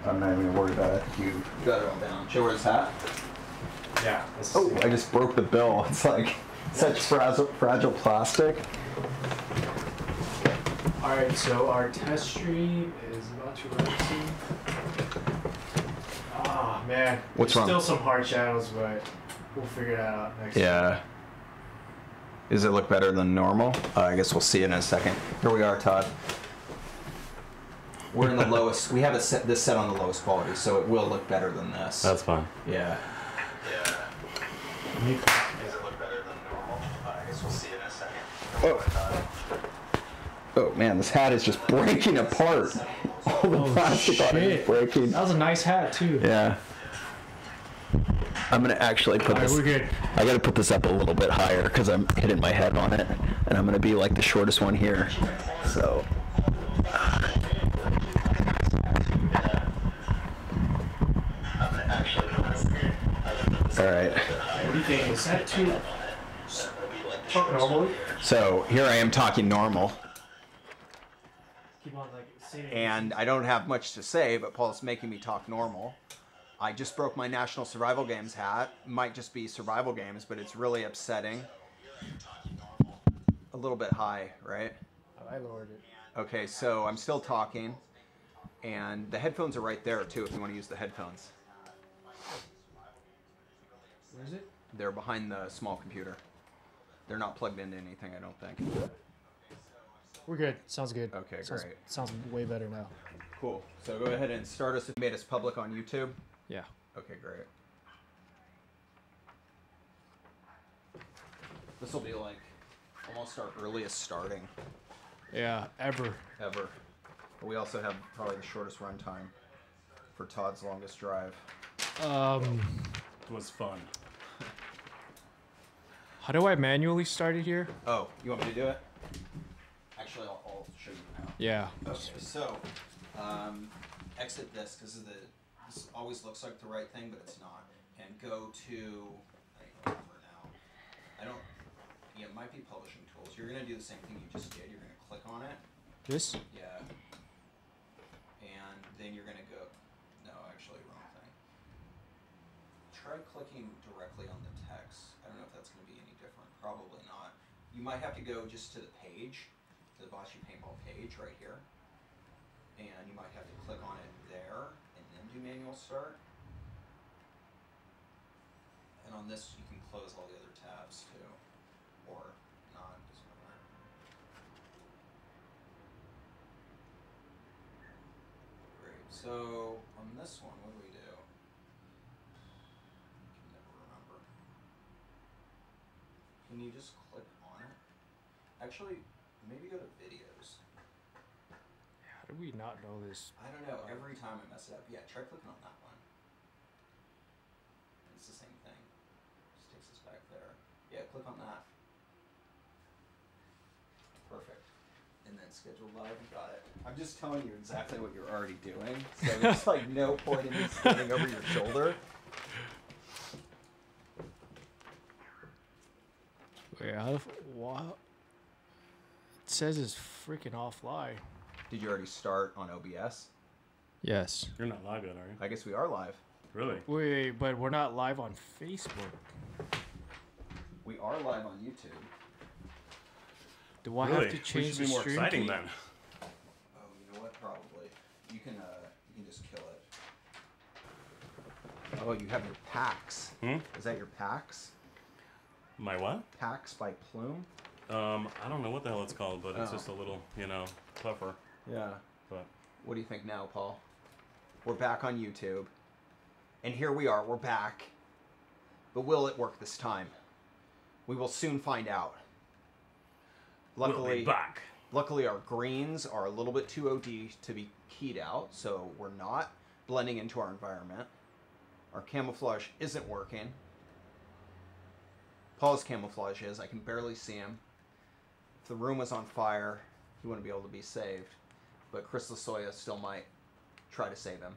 I'm not even worried about it. You got it all down. Show her his hat. Yeah. Oh, I just broke the bill. It's like such fragile plastic. Alright, so our test stream is about to run soon. Ah, man. What's wrong? Still some hard shadows, but we'll figure that out next Yeah. Does it look better than normal? I guess we'll see in a second. Here we are, Todd. We're in the lowest. We have this set on the lowest quality, so it will look better than this. That's fine. Yeah. Does it look better than normal? I guess we'll see in a second. Oh man, this hat is just breaking apart. All the plastic on it is breaking. That was a nice hat too. Yeah. I'm gonna actually put this. We're good. I gotta put this up a little bit higher because I'm hitting my head on it, and I'm gonna be like the shortest one here. So. All right. What do you think? Is that too talk normally? So here I am talking normal. Keep on like saying. And I don't have much to say, but Paul's making me talk normal. I just broke my National Survival Games hat. Might just be survival games, but it's really upsetting. A little bit high, right? I lowered it. Okay, so I'm still talking. And the headphones are right there, too, if you want to use the headphones. Where is it? They're behind the small computer. They're not plugged into anything, I don't think. We're good. Sounds good. Okay, great. Sounds way better now. Cool. So go ahead and start us. Made us public on YouTube. Yeah. Okay, great. This will be like almost our earliest starting Yeah, ever. ever. But we also have probably the shortest run time for Todd's longest drive. It was fun. How do I manually start it here? Oh, you want me to do it? Actually, I'll show you now. Yeah. Okay, so exit this because this always looks like the right thing, but it's not. And go to, I don't remember now. Yeah, it might be publishing tools. You're gonna do the same thing you just did. You're gonna click on it. This? Yeah. And then you're gonna go. No, actually, wrong thing. Try clicking directly on the text. I don't know if that's gonna be any different. Probably not. You might have to go just to the page, to the BacciPaintball page right here. And you might have to click on it there and then do manual start. And on this, you can close all the other tabs too, or not, doesn't matter. Great, so on this one, what do we do? I can never remember. Can you just click on it? Actually, maybe go to videos. How do we not know this? I don't know, every time I mess it up. Yeah, try clicking on that one. It's the same thing. Just takes us back there. Yeah, click on that. Perfect. And then schedule live, got it. I'm just telling you exactly what you're already doing, so there's like no point in me standing over your shoulder. Wait, what? It says it's freaking offline. Did you already start on OBS? Yes. You're not live yet, are you? I guess we are live. Really? Wait, but we're not live on Facebook. We are live on YouTube. Do I Really? have to change We should the be more stream exciting key? then. Oh, you know what? Probably. You can just kill it. Oh, you have your packs. Hmm? Is that your packs? My what? Packs by Plume? I don't know what the hell it's called, but it's Oh. just a little, tougher. Yeah. But What do you think now, Paul? We're back on YouTube. And here we are, we're back. But will it work this time? We will soon find out. we'll be back. Luckily our greens are a little bit too OD to be keyed out, so we're not blending into our environment. Our camouflage isn't working. Paul's camouflage is, I can barely see him. If the room was on fire, he wouldn't be able to be saved. But Chris Lasoya still might try to save him.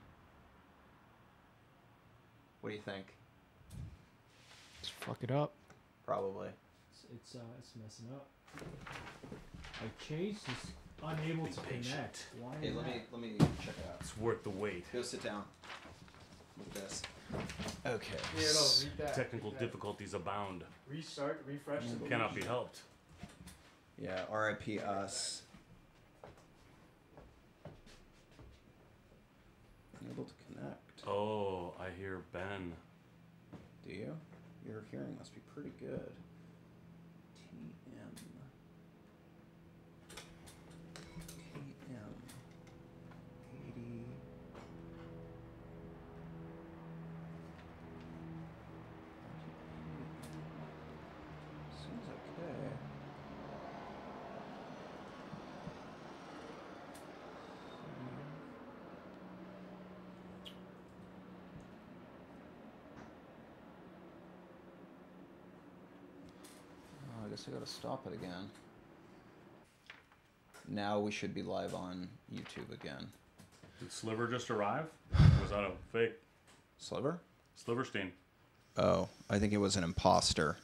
What do you think? Let's fuck it up. Probably. It's messing up. I changed this unable Be to patient. connect. Why Hey, is let that? me check it out. It's worth the wait. Go sit down. With this. Okay. Yeah, no, read that. Technical read that. difficulties abound. Restart, refresh. the Cannot be page. helped. Yeah, RIP us. Unable to connect. Oh, I hear Ben. Do you? Your hearing must be pretty good. TM. TM. 80. Seems okay. Oh, I guess I gotta stop it again. Now we should be live on YouTube again. Did Sliver just arrive? Was that a fake? Sliver? Sliverstein. Oh, I think it was an imposter.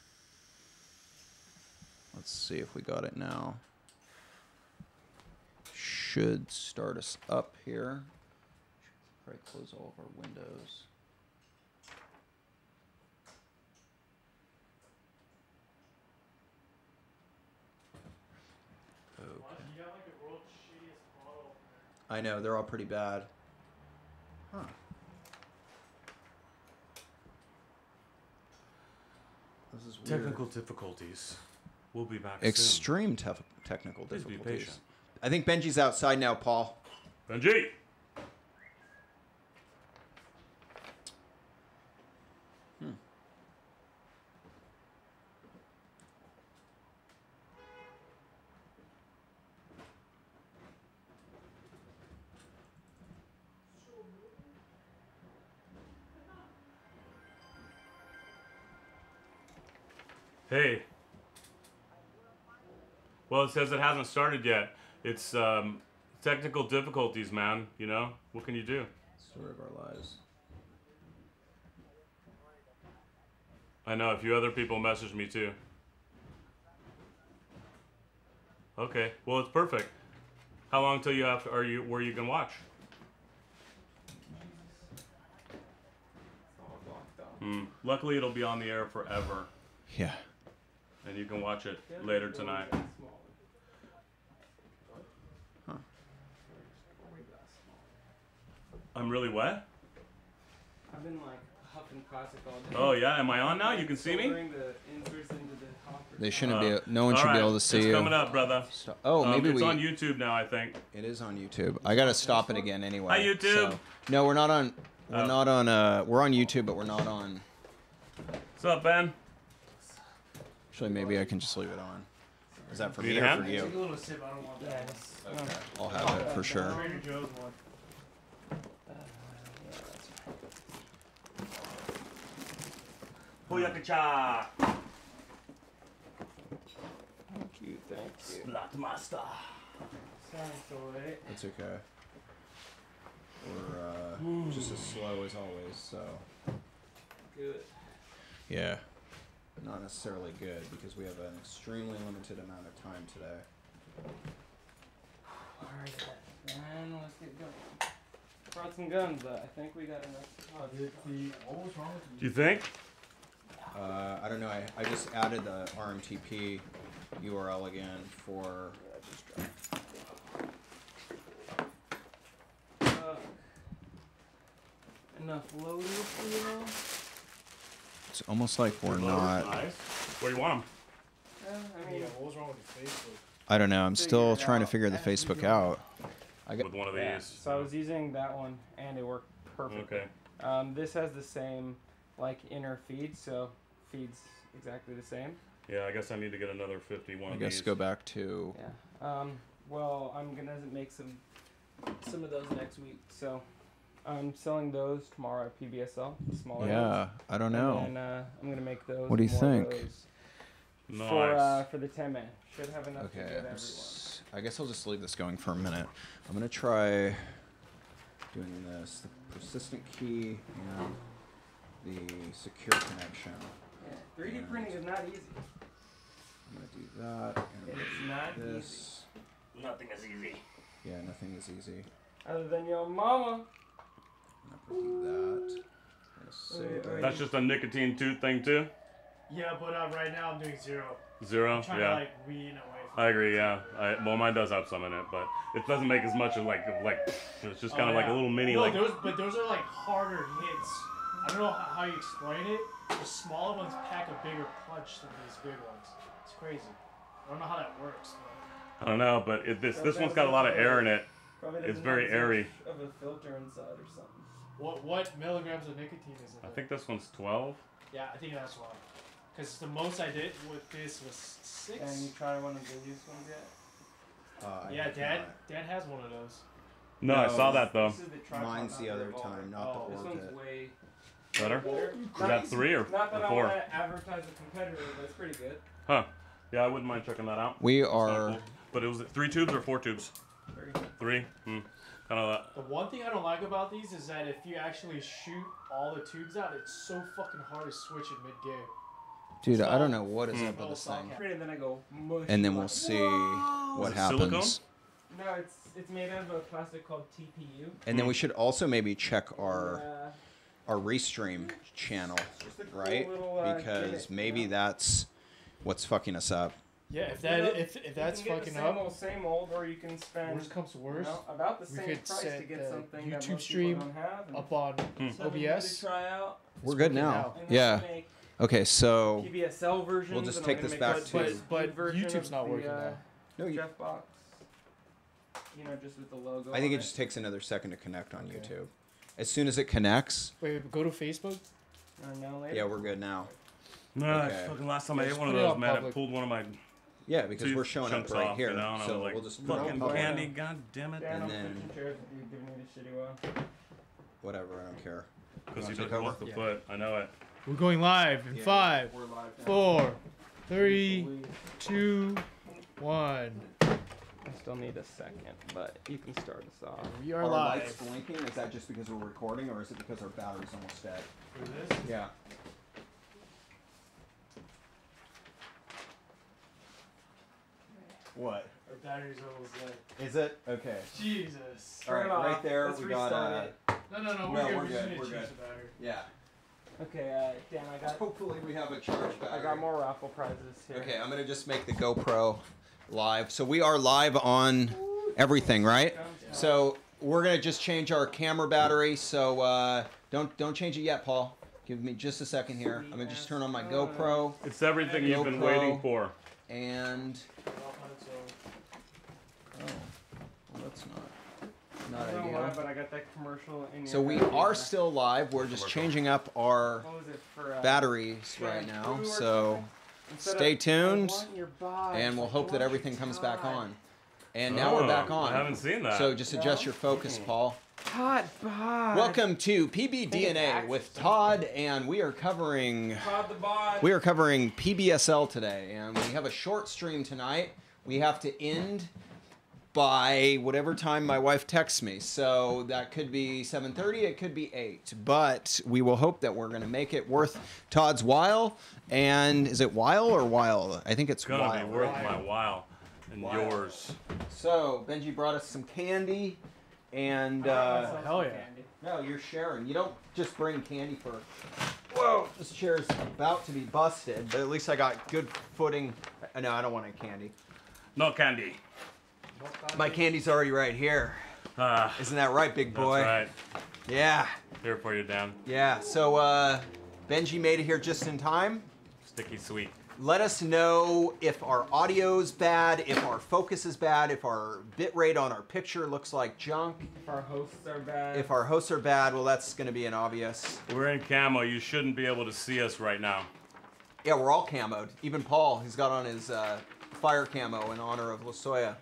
Let's see if we got it now. Should start us up here. Should probably close all of our windows. Okay. You got like the world's shittiest bottle. I know, they're all pretty bad. Huh. This is weird. Technical difficulties. We'll be back Extreme technical Please be difficulties. patient. I think Benji's outside now, Paul. soon. Benji! Hey. Well, it says it hasn't started yet. It's technical difficulties, man. You know? What can you do? Story of our lives. I know, a few other people messaged me too. Okay, well, it's perfect. How long till you have where you can watch? Luckily, it'll be on the air forever, Yeah. and you can watch it later tonight. Huh. I'm really wet? I've been like huffing classic all day. Oh yeah, am I on now? You can see me? Soldering the inserts into the hopper. They shouldn't be. No one should Alright, be able to see it's you. coming up, brother. Stop. Oh, maybe it's we. on YouTube now, I think. It is on YouTube. I gotta stop it again anyway. Hi, YouTube. So, no, we're not on. We're Oh. not on. We're on YouTube, but we're not on. What's up, Ben? Actually, maybe I can just leave it on. Is that for You me need or a for hand? Take a you? little sip. I don't want that. Okay, I'll have it for sure. Trader Joe's one. Hoyakacha! Thank you, thank you. Splatmaster. Sounds alright. It's okay. We're just as slow as always, so Good. yeah. Not necessarily good because we have an extremely limited amount of time today. Alright, man, let's get going. Brought some guns, but I think we got enough. Oh, what was wrong with Do you think? I don't know. I just added the RMTP URL again for. Enough loaders for you know? It's almost like we're not. Nice. Where do you want them? I mean, Yeah, what was wrong with your Facebook? I don't know. I'm still Figure it trying to out figure the as we Facebook go. out. I got. With one of yeah, these. so I was using that one and it worked perfectly. Okay. This has the same like inner feed, so feeds exactly the same. Yeah, I guess I need to get another 51 I of guess these. go back to. Yeah. Well, I'm gonna make some of those next week. So I'm selling those tomorrow at PBSL, the smaller Yeah, ones. I don't know. And I'm gonna make those. What do you more of think? those Nice. for the 10-man. Should have enough to Okay. get everyone. I guess I'll just leave this going for a minute. I'm gonna try doing this: the persistent key and the secure connection. Yeah, 3D printing is not easy. I'm gonna do that and It's not this. Nothing is easy. Yeah, nothing is easy. Other than your mama. I'm gonna do that. I'm gonna save it. That's just a nicotine tooth thing too? Yeah, but right now I'm doing 0. Zero? I'm trying Yeah. to like wean away from I agree, yeah. Well, mine does have some in it, but it doesn't make as much of like it's just kind of like a little mini, no, like... those are like harder hits. I don't know how you explain it. The smaller ones pack a bigger punch than these big ones. It's crazy. I don't know how that works. I don't know, but this one's got a lot of air in it. Probably It's doesn't very have as airy. much of a filter inside or something. What milligrams of nicotine is in I it? think this one's 12. Yeah, I think that's why. Because the most I did with this was 6. And you try one of the used ones yet? Yeah, Dad has one of those. No, I No. saw that though. This is the tripod, Mine's not the other revolver. time, not the This orbit. one's way Better? better. Is that 3 or Not that I 4? want to advertise a competitor, but it's pretty good. Huh. Yeah, I wouldn't mind checking that out. We It's kinda are. cool. But it was 3 tubes or 4 tubes? Very good. 3? Kind of The one thing I don't like about these is that if you actually shoot all the tubes out, it's so fucking hard to switch it mid-game. Dude, I don't know what is up Oh, with this thing. And then I go mush. And then we'll like, see "Whoa!" what Is it happens. silicone? No, it's made out of a plastic called TPU. And then we should also maybe check our Uh, restream channel, just a cool right? little, Because gimmick, maybe you know? that's what's fucking us up. Yeah, if You know, if that's you can fucking get the up, same old, or you can spend worst comes to you worst, know, about the we same could price to set get the something that YouTube most stream people don't have. And up on something new OBS. to try out. We're good working now. out. And then Yeah. make Okay, so PBSL versions. We'll just and take I'm this gonna back make to- a speed But version YouTube's of not the, working now. no, Jeff Box. You know, just with the logo. I think on it just takes another second to connect on YouTube. As soon as it connects, Wait, go to Facebook. Now later. yeah, we're good now. No, Okay. fucking last time I Yeah, ate just one of put it those, on man, it public. pulled one of my Yeah, because tooth we're showing up chunks right off, here, you know, and I so was like, we'll just put it fucking on public. candy, god damn it. Dan, And I'm then- switching chairs with you, giving me the shitty one. Whatever, I don't care. Because wanna he take doesn't over? want the Yeah. foot. I know it. We're going live in Yeah. 5, We're live now. 4, 3, We 2, 1. I still need a second, but you can start us off. We are Are lights live. blinking? Is that just because we're recording, or is it because our battery's almost dead? For this? Yeah. What? Our battery's almost dead. Is it? Okay. Jesus. All right, Turn it off. right there Let's we got restart it. No, No, we're we're good. We just good, need to we're change good. the battery. yeah. Okay, Dan, Hopefully we have a charge battery. I got more raffle prizes here. Okay, I'm gonna just make the GoPro live. So we are live on everything, right? So we're gonna just change our camera battery. So don't change it yet, Paul. Give me just a second here. I'm gonna just turn on my GoPro It's everything you've been GoPro. waiting for. and oh, well, that's not I don't know why, ideal. but I got that commercial in So we your are still live. We're just changing up our What was it for? batteries right now. shampoo or So something? Instead stay of, tuned, I want your bod, and we'll I hope that want everything your comes back bod. on. And now we're back Oh, on. I haven't seen that. So just adjust your focus, Paul. Todd bod. Welcome to PBDnA with Todd, and we are covering Todd the bod. PBSL today, and we have a short stream tonight. We have to end by whatever time my wife texts me. So that could be 7:30, it could be 8. But we will hope that we're going to make it worth Todd's while. And is it while or while? I think it's It's gonna while. be worth my while and While. yours. So Benji brought us some candy, and Hell yeah. no, you're sharing. You don't just bring candy for. Whoa, this chair's about to be busted, but at least I got good footing. No, I don't want any candy. No candy. My candy's already right here. Ah, Isn't that right, big boy? that's right. Yeah, Here for you, Dan. yeah. So Benji made it here just in time. Sticky sweet. Let us know if our audio's bad, if our focus is bad, if our bit rate on our picture looks like junk, If our hosts are bad. if our hosts are bad. Well, that's going to be an obvious. We're in camo. You shouldn't be able to see us right now. Yeah, we're all camoed. Even Paul, he's got on his fire camo in honor of Lasoya.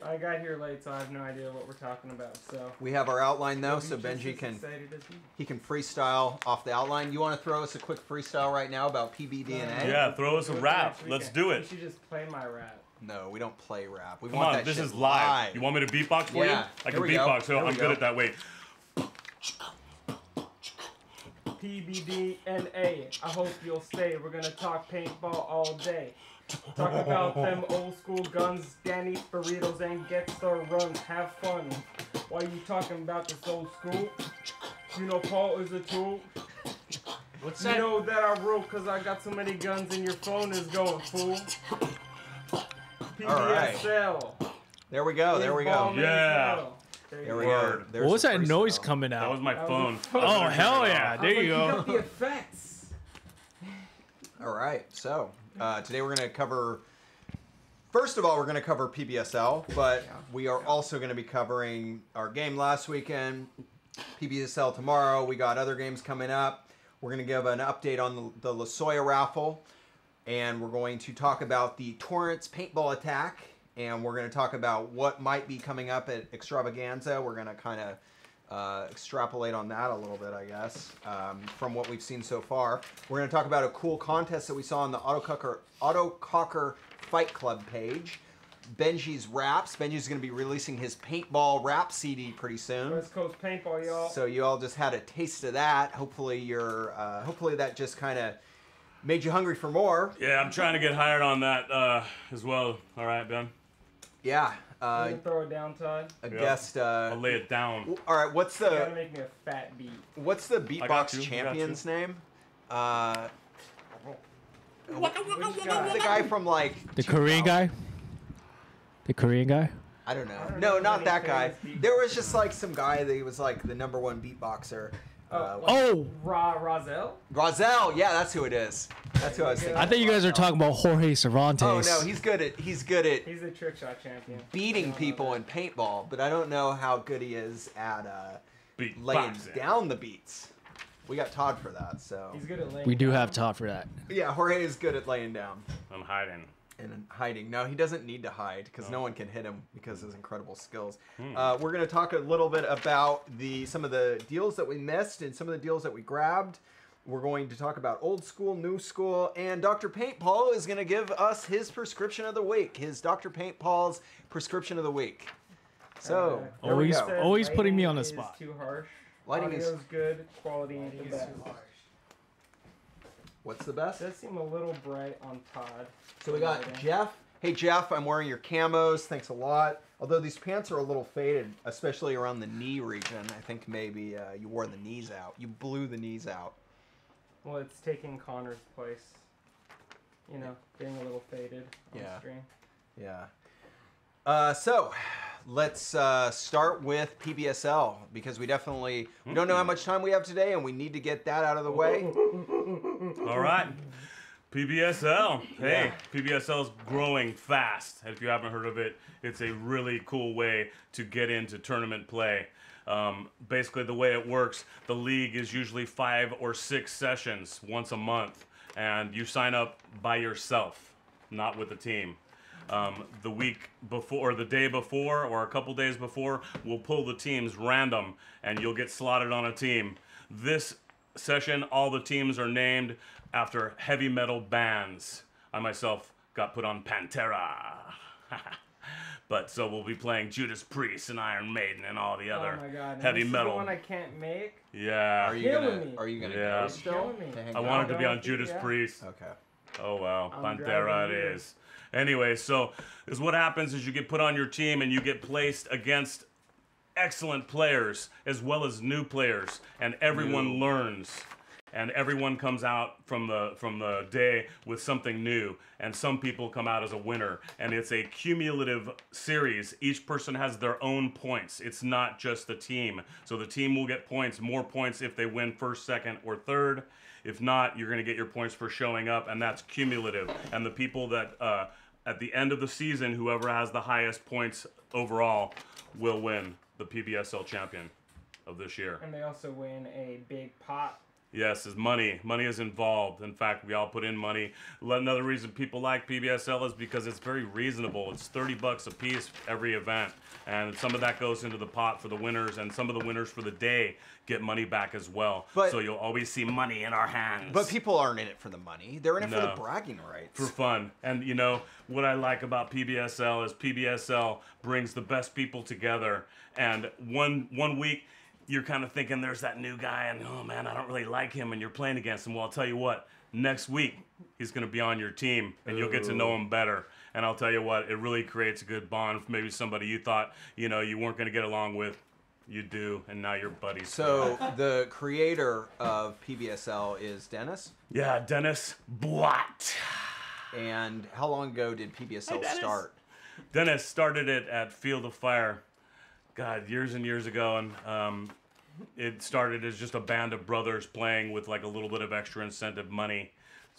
I got here late, so I have no idea what we're talking about. So. We have our outline though, You'll so be just Benji as can excited as me. he can freestyle off the outline. You want to throw us a quick freestyle right now about PBDnA? Yeah, throw us a Do it rap. next Let's weekend. do You it. should just play my rap. No, we don't play rap. We Come want on, that this shit is live. You want me to beatbox for Yeah, you? I here can we go. beatbox, so Here we I'm go. good at that. Wait. PBDnA. I hope you'll stay. We're gonna talk paintball all day. Talk about them old school guns, Danny's burritos, and get the runs. Have fun. Why you talking about this old school? You know Paul is a tool. What's You that? know that I wrote cause I got so many guns and your phone is going fool. PBSL. There we go. There we go. Yeah. There we go. There's What was the that noise freestyle. coming That was out? my That was phone. a phone. Oh, hell yeah. There you I got go. the effects. All right. So today we're going to cover. First of all, we're going to cover PBSL, but we are also going to be covering our game last weekend, PBSL tomorrow. We got other games coming up. We're going to give an update on the La Soya raffle, and we're going to talk about the Torrance paintball attack, and we're going to talk about what might be coming up at Extravaganza. We're going to kind of extrapolate on that a little bit, I guess, from what we've seen so far. We're going to talk about a cool contest that we saw on the Autococker Fight Club page. Benji's Raps. Benji's going to be releasing his paintball rap CD pretty soon. West Coast paintball, y'all. So you all just had a taste of that. Hopefully hopefully that just kind of made you hungry for more. Yeah, I'm trying to get hired on that as well. All right, Ben. Yeah. You gonna throw it down, Todd? A Yeah. guest. I'll lay it down. All right. What's You gotta the make me a fat beat. beatbox you, champion's name? Which guy? The guy from like The Korean 2000. guy? The Korean guy? I don't know. I don't No, know not any that guy. famous There was just like some guy that he was like the #1 beatboxer. Oh! Razel? Razel, yeah, that's who it is. That's who I was thinking. I think you guys are talking about Jorge Cervantes. Oh no, he's good at He's a trick shot champion. beating people in paintball, but I don't know how good he is at laying Beatboxing. down the beats. We got Todd for that, so He's good at laying. We do down. have Todd for that. yeah, Jorge is good at laying down I'm hiding. and hiding. No, he doesn't need to hide because no one can hit him because of his incredible skills. Hmm. We're going to talk a little bit about some of the deals that we missed and some of the deals that we grabbed. We're going to talk about old school, new school, and Dr. Paintball is going to give us his prescription of the week, his Dr. Paintball's prescription of the week. So, there we Always- go. always putting me on the Lighting spot. is too harsh. Lighting is- Audio's good. Quality ain't the He's best. too harsh. What's the best? Does seem a little bright on Todd. So we got Lighting. Jeff. Hey Jeff, I'm wearing your camos. Thanks a lot. Although these pants are a little faded, especially around the knee region. I think maybe you wore the knees out. You blew the knees out. Well, it's taking Connor's place. You know, getting a little faded on Yeah. stream. Yeah. So let's start with PBSL because we don't know how much time we have today, and we need to get that out of the way. All right. PBSL. Hey, Yeah. PBSL is growing fast. If you haven't heard of it, it's a really cool way to get into tournament play. Basically, the way it works, the league is usually 5 or 6 sessions once a month, and you sign up by yourself, not with a team. The week before, or the day before, or a couple days before, we'll pull the teams random, and you'll get slotted on a team. This session, all the teams are named after heavy metal bands. I myself got put on Pantera. But so we'll be playing Judas Priest and Iron Maiden and all the other Oh my god. heavy this metal. Is the one I can't make. Yeah. Are you Killing me. Yeah. go still? Killing me. To hang I out? wanted to be on Yeah. Judas Priest. Okay. Oh well, I'm Pantera driving it you. is. Anyway, so is what happens is you get put on your team and you get placed against excellent players as well as new players, and everyone learns. And everyone comes out from the day with something new, and some people come out as a winner. And it's a cumulative series. Each person has their own points. It's not just the team. So the team will get points, more points if they win first, second, or third. If not, you're going to get your points for showing up, and that's cumulative. And the people that at the end of the season, whoever has the highest points overall will win the PBSL champion of this year. And they also win a big pot. Yes, is money. Money is involved. In fact, we all put in money. Another reason people like PBSL is because it's very reasonable. It's $30 a piece every event, and some of that goes into the pot for the winners, and some of the winners for the day get money back as well. But- so you'll always see money in our hands. But people aren't in it for the money. They're in it for No. the bragging rights. For fun. And you know what I like about PBSL is PBSL brings the best people together, and one week you're kind of thinking there's that new guy, and oh man, I don't really like him, and you're playing against him. Well, I'll tell you what, next week he's going to be on your team, and you'll get to know him better. And I'll tell you what, it really creates a good bond for maybe somebody you thought, you know, you weren't going to get along with. You do, and now you're buddies. So the creator of PBSL is Dennis? Yeah, Dennis Blatt. And how long ago did PBSL start? Dennis started it at Field of Fire, God, years and years ago, and it started as just a band of brothers playing with like a little bit of extra incentive money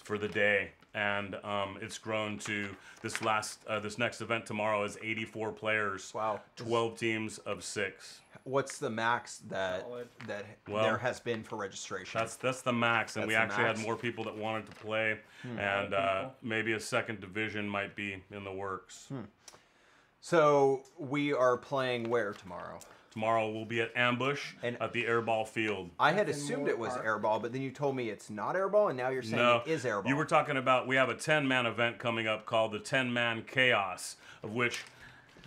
for the day, and it's grown to this next event tomorrow is 84 players. Wow. 12 teams of 6. What's the max that there has been for registration? That's the max, and That's we the actually max? had more people that wanted to play, and maybe a second division might be in the works. So we are playing where tomorrow? Tomorrow we'll be at Ambush at the airball field. I had assumed it was airball, but then you told me it's not airball, and now you're saying No, it is airball. you were talking about, we have a 10-man event coming up called the 10-Man Chaos, of which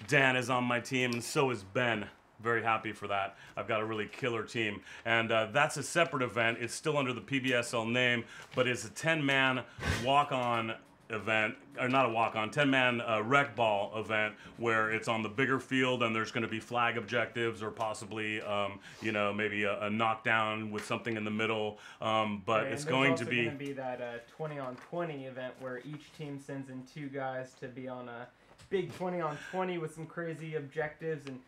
Dan is on my team, and so is Ben. Very happy for that. I've got a really killer team. And that's a separate event. It's still under the PBSL name, but it's a 10-man walk-on event, or not a walk-on, 10-man rec ball event where it's on the bigger field and there's going to be flag objectives or possibly, you know, maybe a knockdown with something in the middle. But it's going to be... There's also going to be that 20-on-20 event where each team sends in 2 guys to be on a big 20-on-20 with some crazy objectives and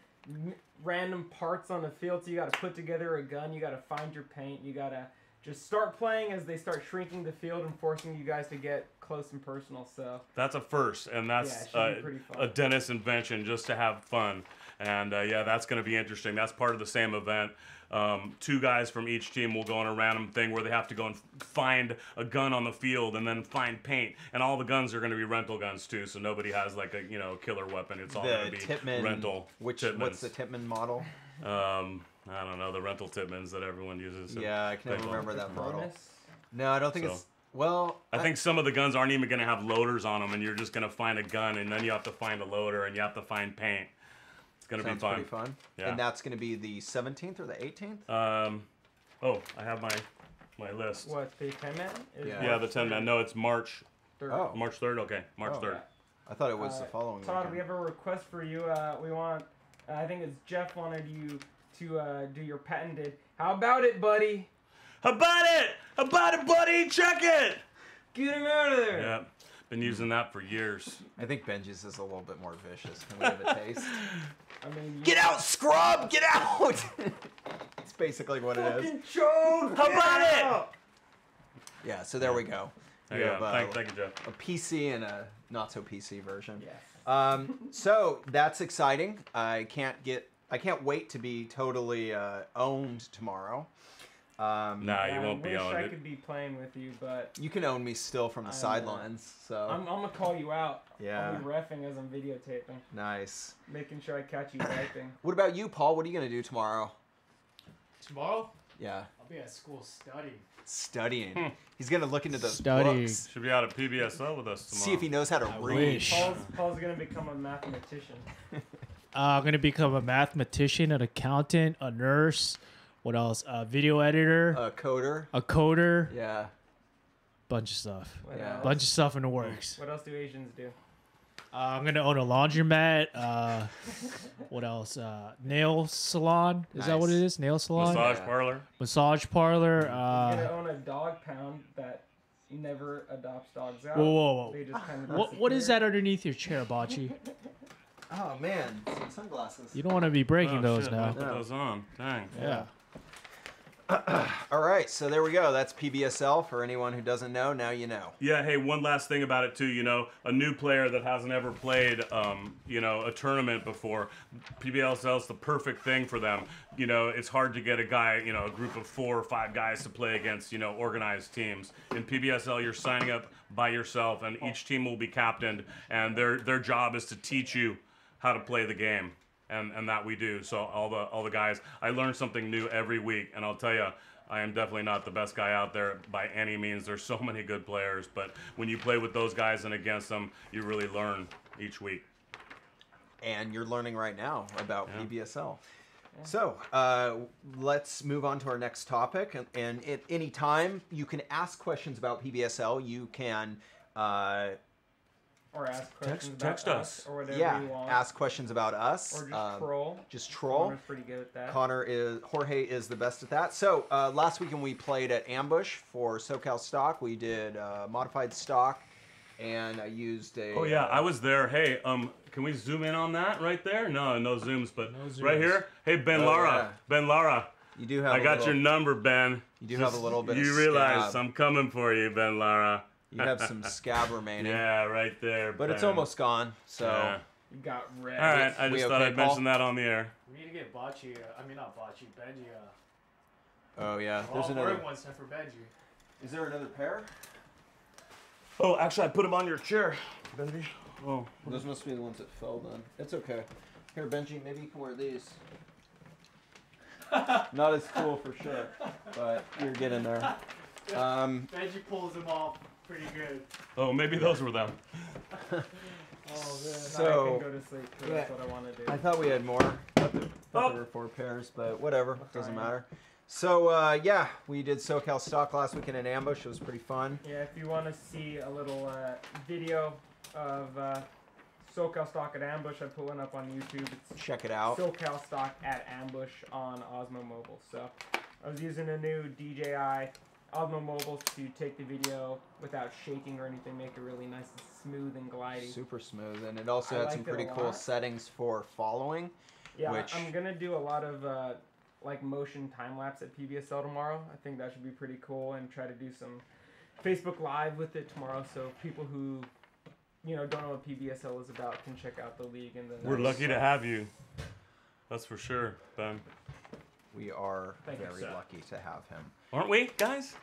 random parts on the field. So you got to put together a gun, you got to find your paint, you got to just start playing as they start shrinking the field and forcing you guys to get close and personal. So that's a first, and that's a Dennis invention just to have fun. And yeah, that's going to be interesting. That's part of the same event. 2 guys from each team will go on a random thing where they have to go and find a gun on the field and then find paint. And all the guns are going to be rental guns too, so nobody has like a killer weapon. It's all going to be Tippmann, rental. What's the Tippmann model? I don't know, the rental Tippmanns that everyone uses. Yeah, I can never remember that model. No, I don't think it's... Well... I think some of the guns aren't even going to have loaders on them, and you're just going to find a gun, and then you have to find a loader, and you have to find paint. It's going to be fun. Pretty fun. Yeah. And that's going to be the 17th or the 18th? Oh, I have my list. What, the 10-man? Yeah, the 10-man. No, it's March 3rd. Oh. March 3rd? Okay, March 3rd. I thought it was the following Todd, weekend. we have a request for you. We want... I think it's Jeff wanted you to do your patented. How about it, buddy? How about it? How about it, buddy? Check it! Get him out of there! Yeah, been using that for years. I think Benji's is a little bit more vicious. Can we have a taste? I mean, Get out, scrub! Get out! It's basically what it is. Chode, how about it? Yeah, so there we go. Yeah, thank you, Jeff. A PC and a not so PC version. Yes. So that's exciting. I can't wait to be totally owned tomorrow. Nah, you won't be owned. I could be playing with you, but you can own me still from the sidelines. So I'm gonna call you out. Yeah. I'll be reffing as I'm videotaping. Nice. Making sure I catch you wiping. What about you, Paul? What are you gonna do tomorrow? Tomorrow? Yeah. I'll be at school studying. Studying. He's gonna look into those Studying. books. Should be out at PBSL with us tomorrow. See if he knows how to read. wish. Paul's gonna become a mathematician. I'm going to become a mathematician, an accountant, a nurse. What else? A video editor. A coder. A coder. Yeah. Bunch of stuff. What Yeah. else? Bunch of stuff in the works. What else do Asians do? I'm going to own a laundromat. What else? Nail salon. Is that what it is? Nail salon? Massage Yeah. parlor. Massage parlor. He's gonna own a dog pound that never adopts dogs out. Whoa. They just kind of What is that underneath your chair, Bocci? Oh man, some sunglasses. You don't want to be breaking Oh, those shit, now. I'll put those on. Dang. Yeah. All right, so there we go. That's PBSL. For anyone who doesn't know, now you know. Yeah, hey, one last thing about it too, a new player that hasn't ever played, a tournament before, PBSL is the perfect thing for them. It's hard to get a guy, a group of 4 or 5 guys to play against, organized teams. In PBSL, you're signing up by yourself, and each team will be captained, and their job is to teach you how to play the game. And that we do. So all the guys, I learn something new every week, and I'll tell you, I am definitely not the best guy out there by any means. There's so many good players, but when you play with those guys and against them, you really learn each week. And you're learning right now about PBSL. So, let's move on to our next topic. And at any time, you can ask questions about PBSL. You can, Or ask questions text about us. or whatever yeah, you want. ask questions about us. Or just troll. Just troll. Connor's pretty good at that. Jorge is the best at that. So, last weekend we played at Ambush for SoCal Stock. We did modified stock, and I used a... Oh, yeah, I was there. Hey, can we zoom in on that right there? No zooms, but No zooms. right here. Hey, Ben Oh, Lara. yeah. Ben Lara. You do have I got your number, Ben. You do have a little bit of You realize scab. I'm coming for you, Ben Lara. You have some scab remaining. Yeah, right there. But it's Ben. almost gone, so... Yeah. You got red. All right, I We just thought okay, I'd Paul? mention that on the air. We need to get Benji. Benji. Oh, yeah. All There's four another... at once except for Benji. Is there another pair? Oh, actually, I put him on your chair, Benji. Oh. Those must be the ones that fell then. It's okay. Here, Benji, maybe you can wear these. Not as cool for sure, but you're getting there. Benji pulls them off pretty good. Oh, maybe those were them. Oh man. So- Now I can go to sleep, 'cause yeah. that's what I want to do. I thought we had more. Thought there were 4 pairs, but whatever. Doesn't matter. So, yeah, we did SoCal Stock last weekend in Ambush. It was pretty fun. Yeah, if you want to see a little video of SoCal Stock at Ambush, I put one up on YouTube. It's Check it out. SoCal Stock at Ambush on Osmo Mobile. So I was using a new DJI Osmo Mobile to take the video without shaking or anything, make it really nice and smooth and glidey. Super smooth. And it also I had some liked it a pretty cool lot. settings for following. Yeah, which- I'm gonna do a lot of like motion time lapse at PBSL tomorrow. I think that should be pretty cool, and try to do some Facebook Live with it tomorrow, so people who don't know what PBSL is about can check out the league and the. We're lucky to have you. That's for sure, Ben. We are Thank you, very sir. lucky to have him. Aren't we, guys?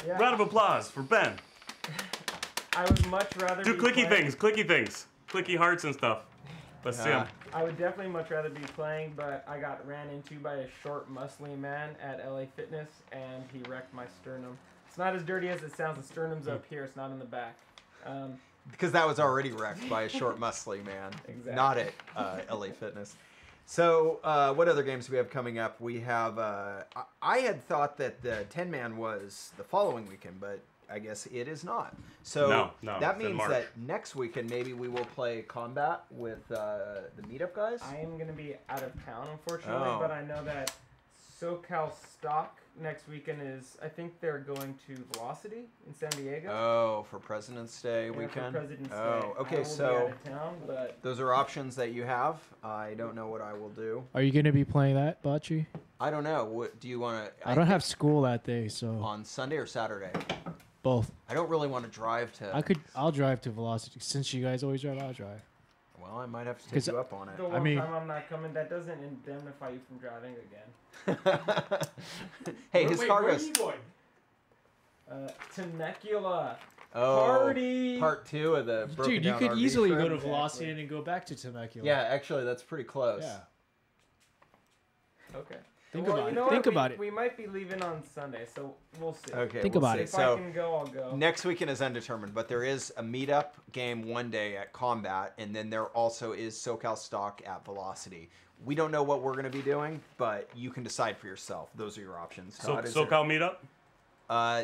Yeah, Round of applause for Ben. I would much rather Do be clicky playing- things. Clicky hearts and stuff. Let's see 'em. I would definitely much rather be playing, but I got ran into by a short, muscly man at LA Fitness, and he wrecked my sternum. It's not as dirty as it sounds. The sternum's up here. It's not in the back. Because that was already wrecked by a short, muscly man. Exactly. Not at LA Fitness. So, what other games do we have coming up? We have... I had thought that the 10-man was the following weekend, but I guess it is not. So, No, that it's in means March. that next weekend maybe we will play Combat with the meetup guys? I am going to be out of town, unfortunately, Oh. but I know that SoCal Stock next weekend is, I think they're going to Velocity in San Diego. Oh, for President's Day Yeah, weekend? For President's Oh, Day. okay, I will so- be out of town, but Those are options that you have. I don't know what I will do. Are you gonna be playing that, Bacci? I don't know. What do you want to... I don't have school that day, so On Sunday or Saturday? both. I don't really want to drive to... I'll drive to Velocity since you guys always drive. I'll drive. Well, I might have to take 'Cause you up on it. the one mean- time I'm not coming, that doesn't indemnify you from driving again. Hey, his car where are goes... you going? Temecula. Oh, Party! part 2 of the broken Dude, you down could RV easily trip. go to Exactly. Velocity and then go back to Temecula. Yeah, actually, that's pretty close. Yeah. Okay. Think Well, about you it. know what? Think We- about it. We might be leaving on Sunday, so we'll see. Okay. Think we'll about see. it. If So I can go, I'll go. next weekend is undetermined, but there is a meetup game one day at Combat, and then there also is SoCal Stock at Velocity. We don't know what we're going to be doing, but you can decide for yourself. Those are your options. So, Todd, is there- SoCal meetup?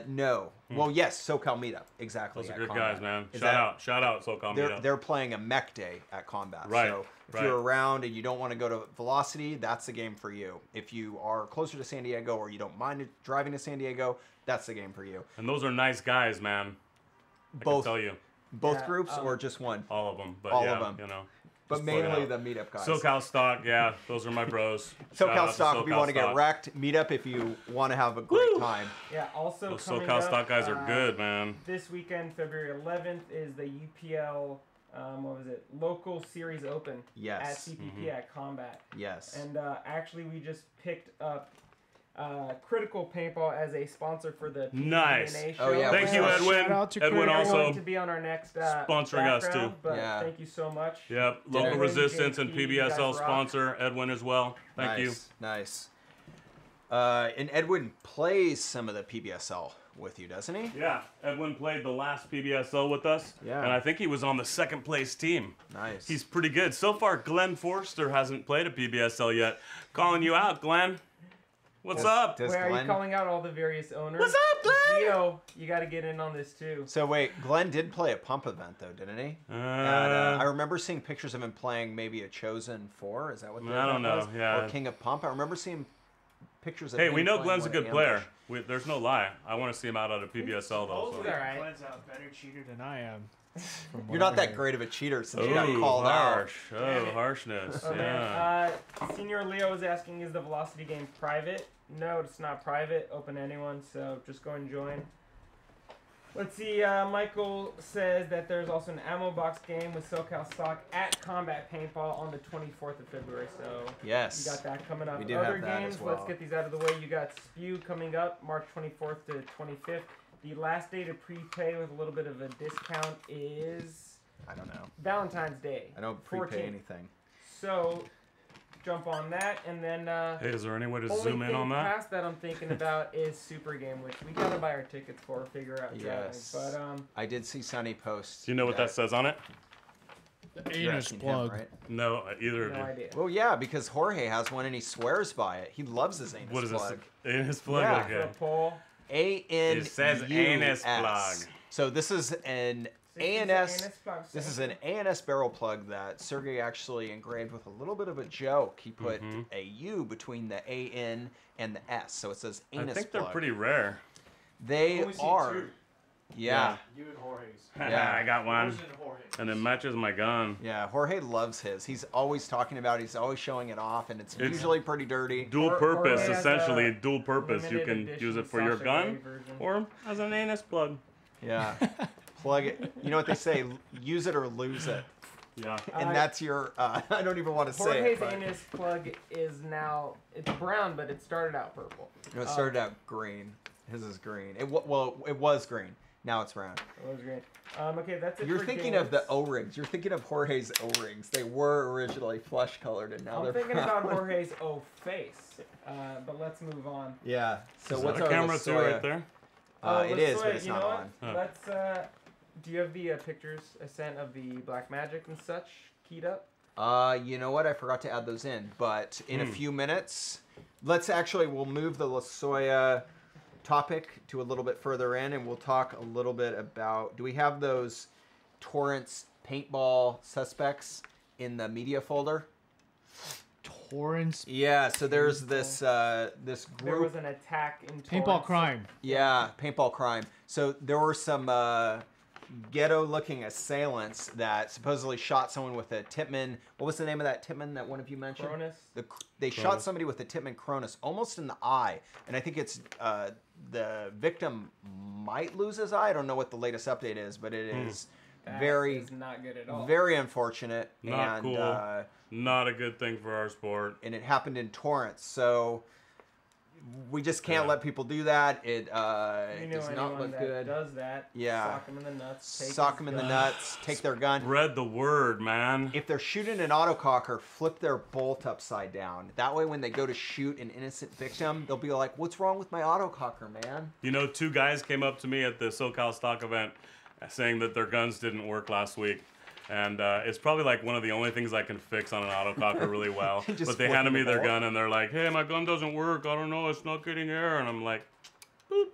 No. Well, yes, SoCal Meetup. Exactly. Those are at good Combat. guys, man. Is Shout out, SoCal meetup. They're playing a mech day at Combat. Right, So if right. you're around and you don't want to go to Velocity, that's the game for you. If you are closer to San Diego or you don't mind driving to San Diego, that's the game for you. And those are nice guys, man. I Both can tell you, both Yeah, groups or just one? all of them. But All yeah, of 'em. you know. But just plug it mainly out. the Meetup guys. SoCal Stock, yeah, those are my bros. Shout out SoCal to Stock if you SoCal want to get Stock. wrecked. Meetup if you want to have a great Woo! time. Yeah, also Those coming SoCal up, Stock guys are good, man. This weekend, February 11th, is the UPL, what was it, Local Series Open at Yes. CPP at Combat. Yes. And actually, we just picked up Critical Paintball as a sponsor for the Nice. PBDnA show. Oh, yeah, Thank you, Shout Edwin. out to Edwin Craig. They're also. going to be on our next sponsoring us, background, too. But Yeah. thank you so much. Yep, local Edwin, resistance and JP, you guys PBSL rock. sponsor Edwin as well. Thank you. Nice. And Edwin plays some of the PBSL with you, doesn't he? Yeah, Edwin played the last PBSL with us. Yeah. And I think he was on the second place team. Nice. He's pretty good. So far, Glenn Forster hasn't played a PBSL yet. Calling you out, Glenn. What's up? Does Wait, are you Glenn- calling out all the various owners? What's up, Glenn? Gio, you got to get in on this too. So wait, Glenn did play a pump event though, didn't he? I remember seeing pictures of him playing maybe a Chosen 4. Is that what? I don't know. Was? Yeah. Or King of Pump. I remember seeing pictures of. Hey, him we know playing Glenn's a one good at player. Ambush. There's no lie. I want to see him out at a PBSL though. Supposedly, So. Alright. Glenn's a better cheater than than I am. from You're what not I that heard. great of a cheater since Oh, you got called out. harsh. Oh, harshness. Okay. Yeah. Senior Leo is asking, is the Velocity game private? No, it's not private. Open to anyone, so just go and join. Let's see. Michael says that there's also an ammo box game with SoCal Stock at Combat Paintball on the 24th of February. So Yes. you got that coming up. We do Other have that games, as well. let's get these out of the way. You got Spew coming up March 24th to 25th. The last day to prepay with a little bit of a discount is I don't know. Valentine's Day. I don't prepay 14th. anything. So jump on that, and then Hey, is there any way to only zoom in thing on that? past that I'm thinking about is Super Game, which we gotta buy our tickets for, figure out. Yes. But I did see Sunny post. Do you know what that says on it? You're Anus asking plug. him, right? No, either no of you. idea. Well, yeah, because Jorge has one and he swears by it. He loves his anus What is plug. this? Anus plug? Yeah. For a Okay. poll, A-N-U-S. It says anus plug. So this is an 60 ANS. anus plug, This is same. an ANS barrel plug that Sergey actually engraved with a little bit of a joke. He put a U between the AN and the S, so it says anus I think they're plug. pretty rare. They Only see are. two. Yeah. You and Jorge's. Yeah. I got one. Yours and Jorge's. And it matches my gun. Yeah, Jorge loves his. He's always talking about it. He's always showing it off, and it's It's- usually pretty dirty. Dual Or- purpose, or it has essentially. a Dual purpose. You limited can use edition it for your Sasha gun Grey version. or as an anus plug. Yeah. Plug it. You know what they say? Use it or lose it. Yeah. And that's your. I don't even want to say Jorge's it. But, anus plug is now, it's brown, but it started out purple. it started out green. His is green. It was green. Now it's round. It was great. Okay, that's it. You're for thinking games. of the O-rings. You're thinking of Jorge's O-rings. They were originally flesh colored, and now I'm they're thinking brown. about Jorge's O face, but let's move on. Yeah. So Is what's that a our camera too Lasoya? right there? It is, but Lasoya, it's you not know on. what? Huh. Let's. Do you have the pictures I sent of the Black Magic and such keyed up? You know what? I forgot to add those in, but in a few minutes, we'll move the Lasoya topic to a little bit further in, and we'll talk a little bit about. Do we have those Torrance paintball suspects in the media folder? Torrance Yeah. So there's this There group. was an attack in paintball Torrance. crime. Yeah, paintball crime. So there were some ghetto-looking assailants that supposedly shot someone with a Tippmann. What was the name of that Tippmann that one of you mentioned? Cronus. They shot somebody with a Tippmann Cronus almost in the eye, and I think it's the victim might lose his eye. I don't know what the latest update is, but it is That very, is not good at all. very unfortunate. Not and, cool. Not a good thing for our sport. and it happened in Torrance, so we just can't Yeah. let people do that. It You know does not anyone look that good. does that? Yeah. Sock them in the nuts. Take Sock his them in the gun. nuts, take their gun. Spread the word, man. If they're shooting an autococker, flip their bolt upside down. That way, when they go to shoot an innocent victim, they'll be like, "What's wrong with my autococker, man?" You know, 2 guys came up to me at the SoCal Stock event saying that their guns didn't work last week. And it's probably like one of the only things I can fix on an autococker really well. Just But they flipping handed me the their bolt? gun and they're like, hey, my gun doesn't work. I don't know. It's not getting air. And I'm like, boop.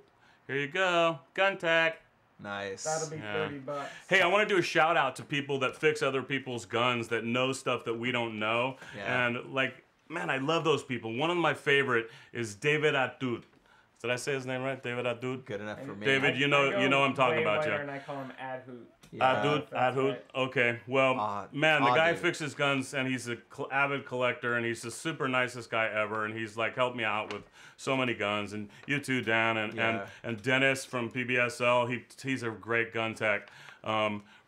Here you go. Gun tech. Nice. That'll be Yeah. $30. Hey, I want to do a shout out to people that fix other people's guns that know stuff that we don't know. Yeah. And like, man, I love those people. One of my favorite is David Atout. Did I say his name right? David Atout? Good enough for me. David, you know I'm talking way about whiter you. And I call him Adhoot. Yeah. Adhoot, that's Adhoot. right. Okay, well, man, the guy Adhoot. fixes guns, and he's an avid collector, and he's the super nicest guy ever, and he's like helped me out with so many guns, and you too, Dan, and Dennis from PBSL. He's a great gun tech.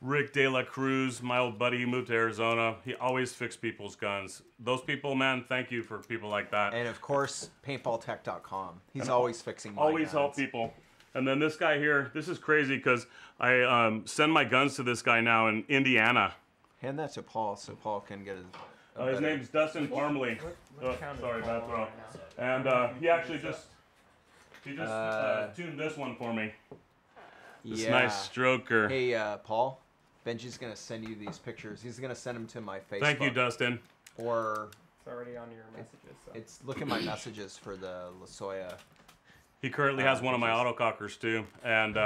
Rick De La Cruz, my old buddy, he moved to Arizona. He always fixed people's guns. Those people, man, thank you for people like that. And of course, paintballtech.com. He's always fixing my Always guns. help people. And then this guy here, this is crazy because I send my guns to this guy now in Indiana. Hand that to Paul so Paul can get his. His name's Dustin Parmley. What count is Sorry, Paul bad on throw. right now? And he actually just He just tuned this one for me. This Yeah. nice stroker. Hey, Paul. Benji's gonna send you these pictures. He's gonna send them to my Facebook. Thank you, Dustin. Or It's already on your messages. So. it's look at my messages for the Lasoya. He currently has one of my autocockers too, and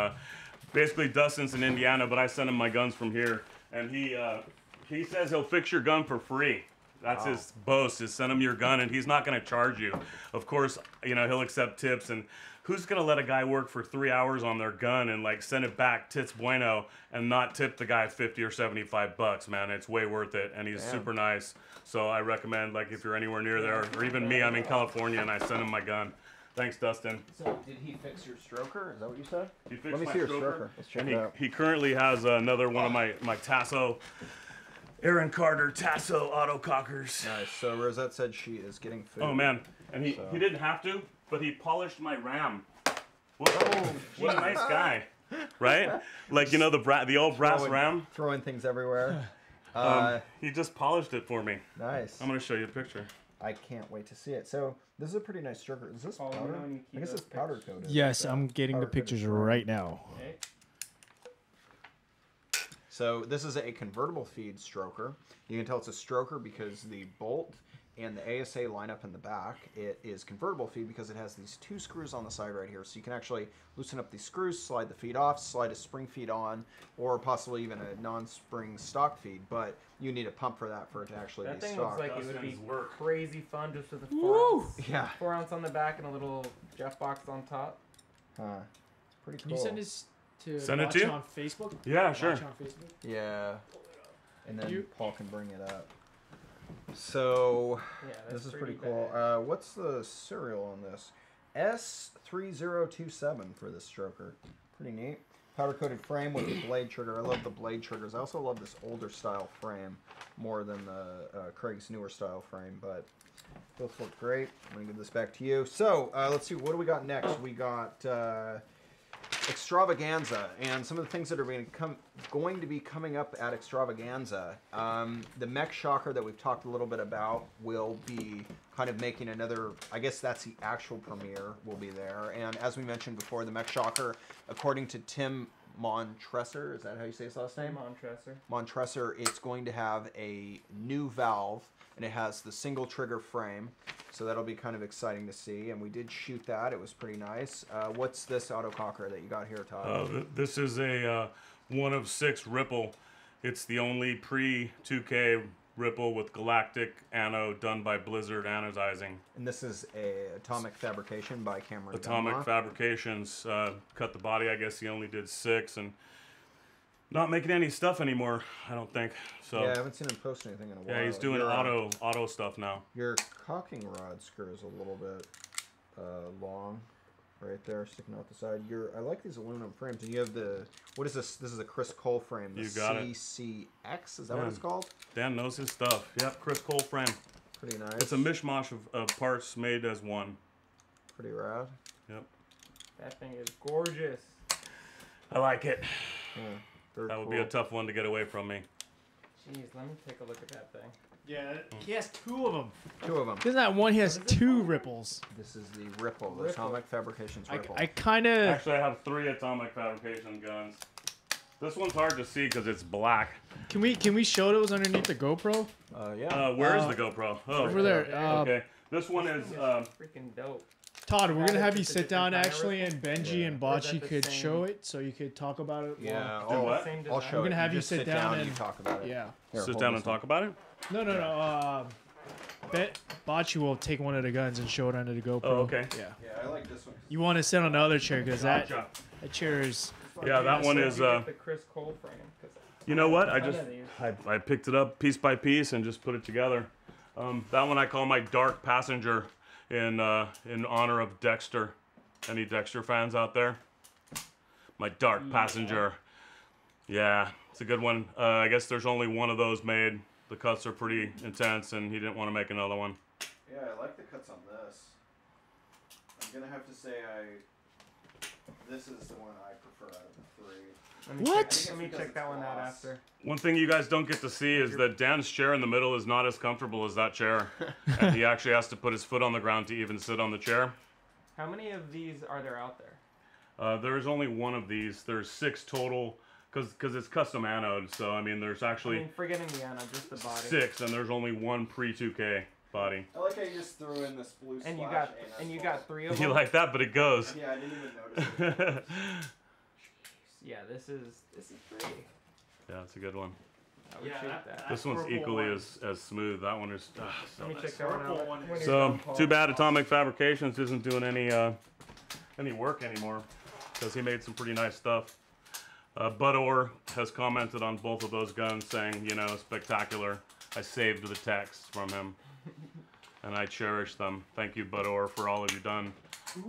basically Dustin's in Indiana, but I send him my guns from here, and he says he'll fix your gun for free. That's his boast, is send him your gun, and he's not going to charge you. Of course, you know, he'll accept tips, and who's going to let a guy work for 3 hours on their gun and like send it back tits bueno and not tip the guy 50 or 75 bucks, man? It's way worth it, and he's super nice. So I recommend, like, if you're anywhere near there, or even me, I'm in California, and I send him my gun. Thanks, Dustin. So did he fix your stroker? Is that what you said? He fixed Let me my see your stroker, stroker. Let's check and it out. he currently has another one of my Tasso, Aaron Carter Tasso autocockers. Nice. So Rosette said she is getting food. Oh man, and he didn't have to, but he polished my ram. What a nice guy, right? Like, you know, the old brass ram. Throwing things everywhere. He just polished it for me. Nice. I'm gonna show you a picture. I can't wait to see it. So this is a pretty nice stroker. Is this Paul, let me powder? know when you keep I guess those it's powder coated. Yes, I'm getting the Powder coated pictures chrome. right now. Okay. So this is a convertible feed stroker. You can tell it's a stroker because the bolt and the ASA line up in the back. It is convertible feed because it has these two screws on the side right here. So you can actually loosen up these screws, slide the feed off, slide a spring feed on, or possibly even a non-spring stock feed. But you need a pump for that for it to actually That be thing stock. looks like it would be Dustin's work. crazy fun just with a Woo! 4 ounce, Yeah. 4 ounce on the back and a little Jeff box on top. Huh. It's pretty cool. Can you send this to Send it watch to you? on Facebook? Yeah, sure. Watch on Facebook. Yeah. And then You- Paul can bring it up. So Yeah, that's this is pretty bad. cool. What's the serial on this? S3027 for this stroker. Pretty neat. Powder coated frame with the blade trigger. I love the blade triggers. I also love this older style frame more than the Craig's newer style frame, but both look great. I'm gonna give this back to you. So let's see, what do we got next? We got Extravaganza, and some of the things that are going to be coming up at Extravaganza. The mech shocker that we've talked a little bit about will be kind of making another, I guess that's the actual premiere, will be there. And as we mentioned before, the mech shocker, according to Tim Montresor, is that how you say his last name? Montresor, it's going to have a new valve, and it has the single trigger frame. So that'll be kind of exciting to see, and we did shoot that. It was pretty nice. What's this autococker that you got here, Todd? This is a 1 of 6 Ripple. It's the only pre-2K Ripple with galactic anode done by Blizzard Anodizing. And this is a Atomic Fabrication by Cameron Atomic Gunma. Fabrications cut the body. I guess he only did 6, and not making any stuff anymore, I don't think. So Yeah, I haven't seen him post anything in a while. yeah, he's doing Your, auto stuff now. Your caulking rod screw is a little bit long, right there, sticking out the side. I like these aluminum frames. And you have the, what is this? This is a Chris Cole frame. The You got it. CCX, is that what it's called? Dan knows his stuff. Yep, Chris Cole frame. Pretty nice. It's a mishmash of parts made as one. Pretty rad. Yep. That thing is gorgeous. I like it. Yeah, very That would cool. be a tough one to get away from me. Jeez, let me take a look at that thing. Yeah, he has 2 of them. 2 of them. Isn't that one? He has 2 ripples. This is the Ripple, the Ripple. Atomic Fabrications Ripple. I kind of. Actually, I have 3 Atomic Fabrication guns. This one's hard to see because it's black. Can we show those underneath the GoPro? Yeah. Where is the GoPro? Oh, Over there. okay. This one is. Freaking dope. Todd, we're gonna Yeah, have you it's a sit down different actually, kind of and Benji Yeah. and Or is that Bocci the could same- show it, so you could talk about it. Yeah, Do what? Same I'll design. show We're gonna it. have you just sit down and and- talk about it. Yeah. Here, Sit hold down this and one. talk about it? No. Bocci will take one of the guns and show it under the GoPro. Oh, okay. Yeah. Yeah, I like this one. You want to sit on the other chair because Gotcha. that chair is. Yeah, that one is. You get the Chris Cole frame. 'Cause You know what? I ton just of these. I picked it up piece by piece and just put it together. That one I call my Dark Passenger in honor of Dexter. Any Dexter fans out there? My Dark Passenger. Yeah, it's a good one. I guess there's only one of those made. The cuts are pretty intense, and he didn't want to make another one. Yeah, I like the cuts on this. I'm gonna have to say this is the one I prefer out of the 3. Let me What? Check, let me Because check it's that one out gloss. after. One thing you guys don't get to see is that Dan's chair in the middle is not as comfortable as that chair. And he actually has to put his foot on the ground to even sit on the chair. How many of these are there out there? There's only one of these. There's 6 total, because it's custom anode. So I mean, there's actually forgetting the anode, just the body. 6, and there's only one pre-2K body. I like how you just threw in this blue And slash you got 3 of them. You like that, but it goes. Yeah, I didn't even notice it. Yeah, this is pretty. Yeah, it's a good one. I would shape that. This one's equally as smooth. That one is. So Let me nice. check that one out. When you're So done, Paul. too bad Atomic Fabrications isn't doing any work anymore, because he made some pretty nice stuff. Budor has commented on both of those guns, saying, you know, spectacular. I saved the text from him, and I cherish them. Thank you, Budor, for all of you've done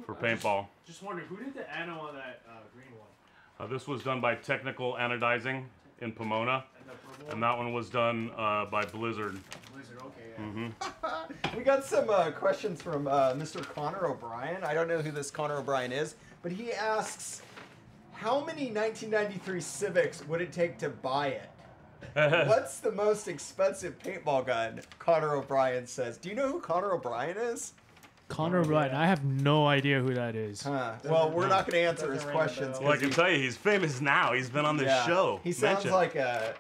for paintball. Just wondering, who did the ano on that green one? This was done by Technical Anodizing in Pomona, And the purple and one? that one was done by Blizzard. Blizzard, okay, yeah. We got some questions from Mr. Connor O'Brien. I don't know who this Connor O'Brien is, but he asks, how many 1993 Civics would it take to buy it? What's the most expensive paintball gun? Connor O'Brien says. Do you know who Connor O'Brien is? Connor O'Brien. I have no idea who that is. Huh. Well, we're not going to answer his Doesn't ring a questions. bell. Well, I can tell you, he's famous now. He's been on this show. He sounds Mention. like a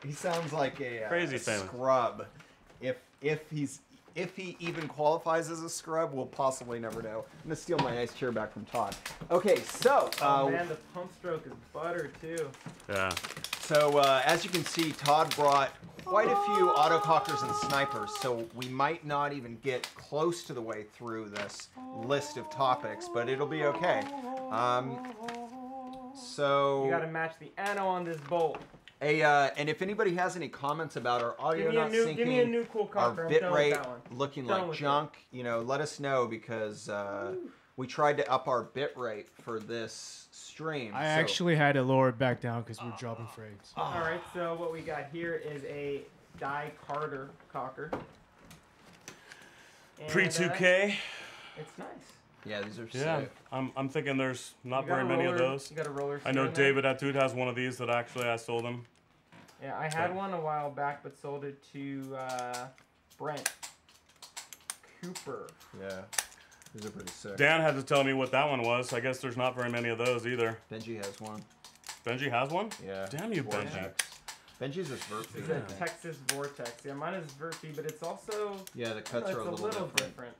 Crazy famous. scrub. If he even qualifies as a scrub, we'll possibly never know. I'm gonna steal my nice chair back from Todd. Okay, so Oh man, the pump stroke is butter too. Yeah. so as you can see, Todd brought quite a few autocockers and snipers, so we might not even get close to the way through this list of topics, but it'll be okay. So You gotta match the ano on this bolt. and if anybody has any comments about our audio not syncing, give me a new cool our cocker. I'm bit done with rate that one. looking Done like with it. junk, you know, let us know, because we tried to up our bit rate for this stream. I so- actually had to lower it back down because we're dropping frames. All right, so what we got here is a die Carter cocker. And, Pre-2K. It's nice. Yeah, these are Yeah, sick. I'm thinking there's not You got very a many of roller- those. You got a roller. I know steer in there? David Atud has one of these that actually I sold him. Yeah, I had one a while back, but sold it to Brent Cooper. Yeah, these are pretty sick. Dan had to tell me what that one was. I guess there's not very many of those either. Benji has one. Benji has one? Yeah. Damn you, Benji. Vortex. Benji's is Verti. It's a Texas Vortex. Yeah, mine is Verti, but it's also Yeah, the cuts it's are a little different.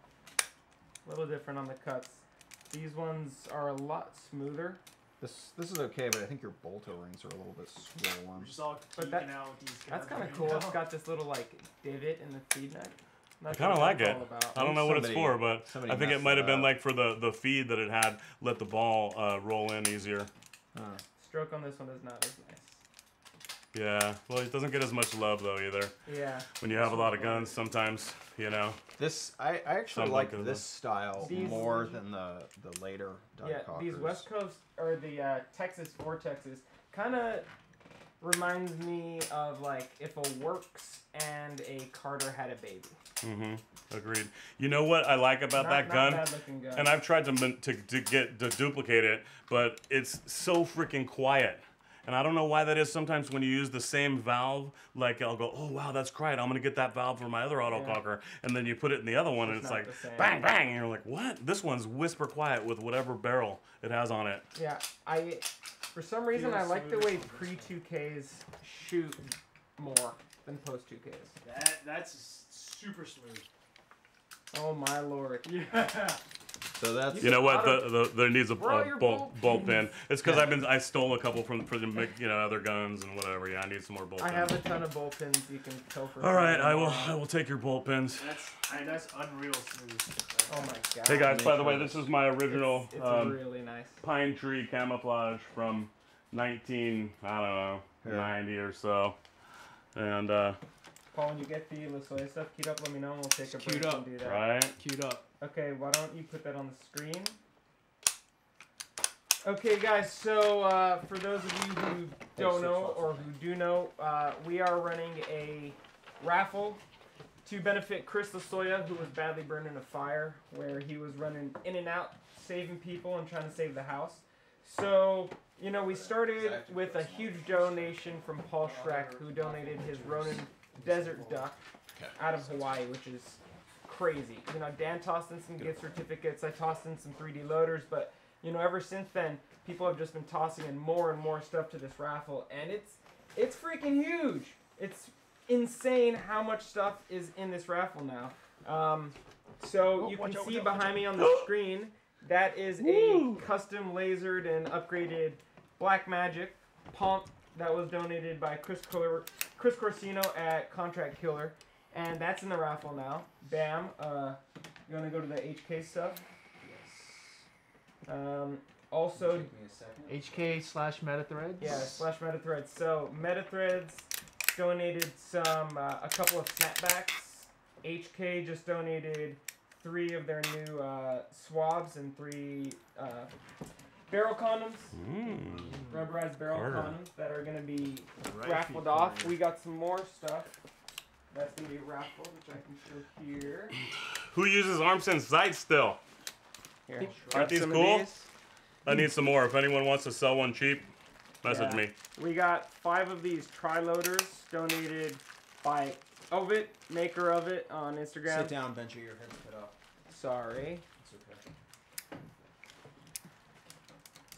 A little different on the cuts. These ones are a lot smoother. This is okay, but I think your bolt O-rings are a little bit swollen. We're just all But geeking that- out with these That's guns kind of right cool. now. It's got this little like divot in the feed neck. I kind of like it. All about. I don't know what it's Somebody- for, but somebody I think it messed might it have been up. like for the feed that it had, let the ball roll in easier. Stroke on this one is not as nice. Yeah, well, it doesn't get as much love though either. Yeah. When you have a lot of guns, sometimes, you know. This I actually Some like like this style These- more than the later die Yeah, cockers. these West Coast or the Texas Vortexes kind of reminds me of like if a Works and a Carter had a baby. Agreed. You know what I like about Not- that not gun? bad looking gun. And I've tried to duplicate it, but it's so freaking quiet. And I don't know why that is. Sometimes when you use the same valve, like I'll go, oh wow, that's quiet. I'm gonna get that valve for my other autococker, and then you put it in the other one, and It's it's not like the same. bang bang, and you're like, what? This one's whisper quiet with whatever barrel it has on it. Yeah, for some reason I like the way pre-2Ks shoot more than post-2Ks. That's super smooth. Oh my lord. Yeah. So that's You know what? Auto- There needs a Where are your bolt bolt pin. It's because I stole a couple from the other guns and whatever. Yeah, I need some more bolt I pins. have a ton of bolt pins you can tell for. All right, I free. will take your bolt pins. That's unreal smooth. Oh my god. Hey guys, by the way, this is my original It's really nice. pine tree camouflage from 90 or so, and Paul, when you get the LaSoya stuff queued up, let me know and we'll take a break queued and do that. right. Queued up. Okay, why don't you put that on the screen? Okay, guys, so for those of you who don't know or who do know, we are running a raffle to benefit Chris LaSoya, who was badly burned in a fire where he was running in and out, saving people and trying to save the house. So, you know, we started with a huge donation from Paul Schreck, who donated his Ronin Desert Duck out of Hawaii, which is crazy. You know, Dan tossed in some gift certificates. I tossed in some 3D loaders, but you know, ever since then, people have just been tossing in more and more stuff to this raffle, and it's freaking huge. It's insane how much stuff is in this raffle now. So you can see behind me on the screen, that is a custom lasered and upgraded Blackmagic pump that was donated by Chris Corsino at Contract Killer, and that's in the raffle now. Bam. You want to go to the HK stuff? Also, HK/MetaThreads. yeah, /MetaThreads. So MetaThreads donated a couple of snapbacks. HK just donated 3 of their new swabs and 3 barrel condoms, rubberized barrel condoms that are going to be raffled off. We got some more stuff that's going to be raffled, which I can show here. Who uses arms and sights still? Here, aren't these cool? I need some more. If anyone wants to sell one cheap, message me. We got 5 of these tri-loaders donated by Ovit, maker of it, on Instagram. Sit down, Benji. Your head's cut off. Sorry. It's okay.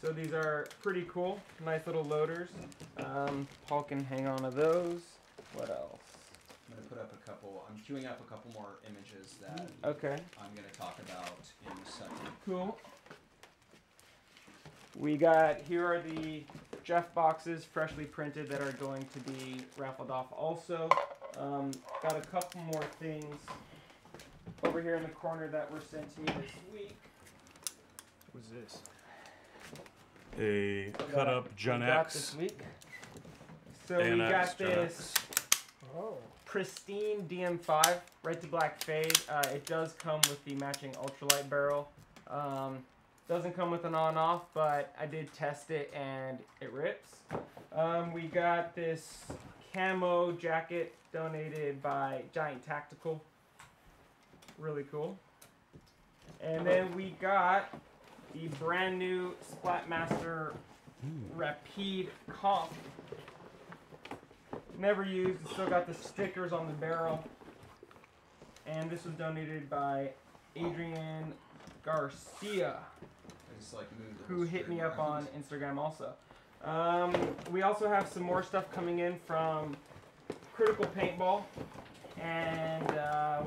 So these are pretty cool. Nice little loaders. Paul can hang on to those. What else? I'm going to put up a couple. I'm queuing up a couple more images that I'm going to talk about in a second. Cool. We got, here are the Jeff boxes, freshly printed, that are going to be raffled off also. Got a couple more things over here in the corner that were sent to me this week. What's this? A cut up Gen X. This week. So we got this pristine DM5 red to black fade. It does come with the matching ultralight barrel. Doesn't come with an on-off, but I did test it and it rips. We got this camo jacket donated by Giant Tactical. Really cool. And then we got the brand new Splatmaster Rapide comp. Never used, still got the stickers on the barrel. And this was donated by Adrian Garcia, who hit me up on Instagram also. We also have some more stuff coming in from Critical Paintball. And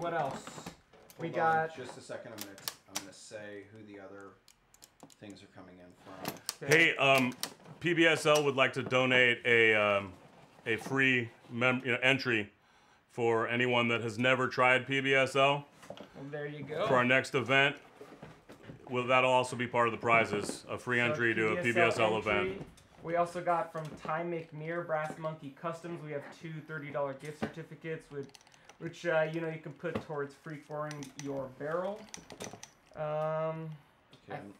what else? We got just a second. I'm gonna say who the other things are coming in from. Hey, PBSL would like to donate a free entry for anyone that has never tried PBSL. Well, there you go. For our next event. Well, that'll also be part of the prizes, a free entry to a PBSL event. We also got from Ty McNear Brass Monkey Customs. We have 2 $30 gift certificates, which you know, you can put towards free-pouring your barrel. I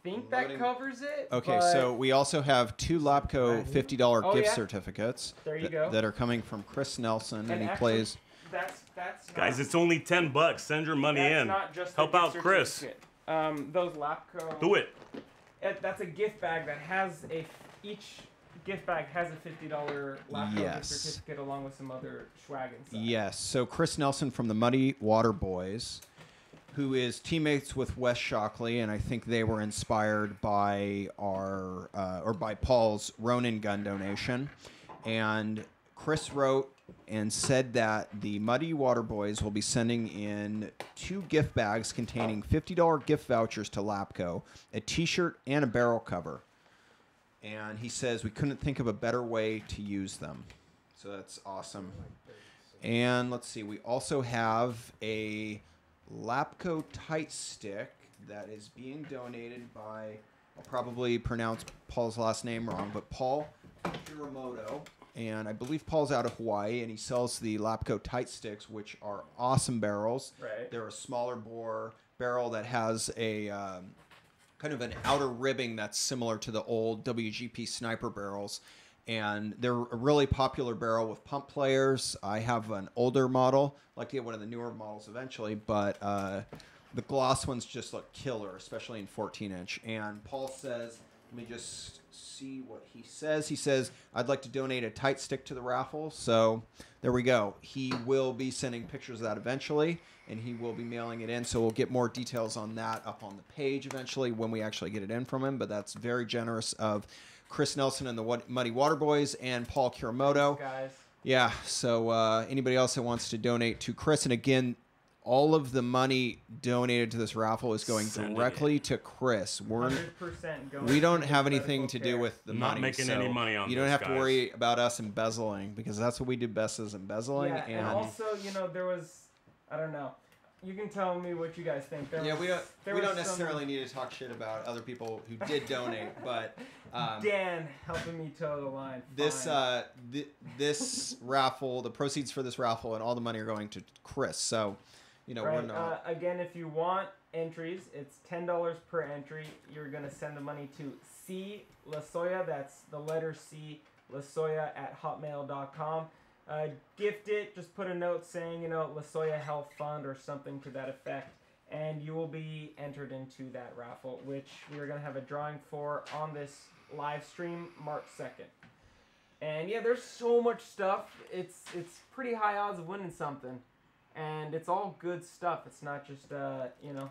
think that covers it. Okay, so we also have 2 Lapco $50 gift certificates. There you go. That are coming from Chris Nelson, and he actually, plays. That's guys, it's only $10. Send your money in. Not just help out Chris. Those Lapco. Do it. That's a gift bag that has each gift bag has a $50 Lapco gift certificate along with some other swag inside. Yes. So Chris Nelson from the Muddy Water Boys, who is teammates with Wes Shockley, and I think they were inspired by our by Paul's Ronin gun donation. And Chris wrote and said that the Muddy Water Boys will be sending in 2 gift bags containing $50 gift vouchers to Lapco, a t-shirt, and a barrel cover. And he says we couldn't think of a better way to use them. So that's awesome. And let's see, we also have a Lapco tight stick that is being donated by, I'll probably pronounce Paul's last name wrong, but Paul Shiramoto. And I believe Paul's out of Hawaii, and he sells the Lapco tight sticks, which are awesome barrels. Right. They're a smaller bore barrel that has a kind of an outer ribbing that's similar to the old WGP sniper barrels. And they're a really popular barrel with pump players. I have an older model. I'd like to get one of the newer models eventually, but the gloss ones just look killer, especially in 14-inch. And Paul says Let me just see what he says. He says, I'd like to donate a tight stick to the raffle. So there we go. He will be sending pictures of that eventually, and he will be mailing it in. So we'll get more details on that up on the page eventually when we actually get it in from him. But that's very generous of Chris Nelson and the Muddy Water Boys and Paul Kuramoto. Thanks, guys. Yeah, so anybody else that wants to donate to Chris, and again, all of the money donated to this raffle is going directly to Chris. 100% going. We don't to have medical anything to do care. with the Not money. making so any money on you don't this, have to guys. worry about us embezzling, because that's what we do best is embezzling. Yeah, and also, you know, there was, I don't know. You can tell me what you guys think. Yeah, we don't necessarily need to talk shit about other people who did donate, but Dan helping me toe the line. this Fine. this raffle, the proceeds for this raffle, and all the money are going to Chris. So, you know, we're right. not. Again, if you want entries, it's $10 per entry. You're gonna send the money to C Lasoya. That's the letter C Lasoya at hotmail.com. Gift it. Just put a note saying, you know, Lasoya Health Fund or something to that effect, and you will be entered into that raffle, which we are gonna have a drawing for on this live stream March 2nd. And yeah, there's so much stuff. It's pretty high odds of winning something. And it's all good stuff. It's not just, you know.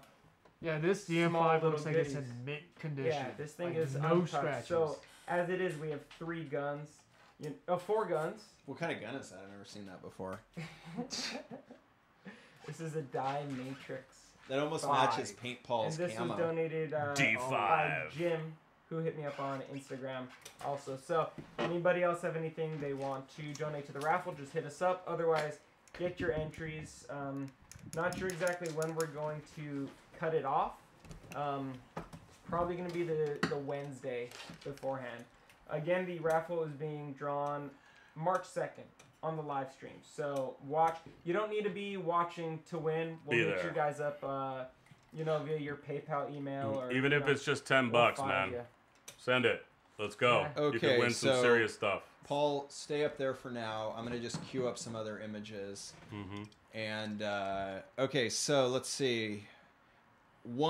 Yeah, this Small DM5 looks little like it's in goodies. mint condition. Yeah, this thing Like, is no untouched. scratches. So, as it is, we have 3 guns. 4 guns. What kind of gun is that? I've never seen that before. This is a dye matrix. That almost 5. matches Paint Paul's And this camo. was donated D5. by Jim, who hit me up on Instagram also. So, anybody else have anything they want to donate to the raffle, just hit us up. Otherwise, get your entries. Not sure exactly when we're going to cut it off. Probably going to be the Wednesday beforehand. Again, the raffle is being drawn March 2nd on the live stream. So watch. You don't need to be watching to win. We'll Be hit there. you guys up, you know, via your PayPal email. Or, Even you if know, it's just $10, we'll find man. ya. Send it. Let's go. Yeah. You Okay, can win some so- serious stuff. Paul, stay up there for now. I'm gonna just queue up some other images. Mm-hmm. And okay, so let's see. All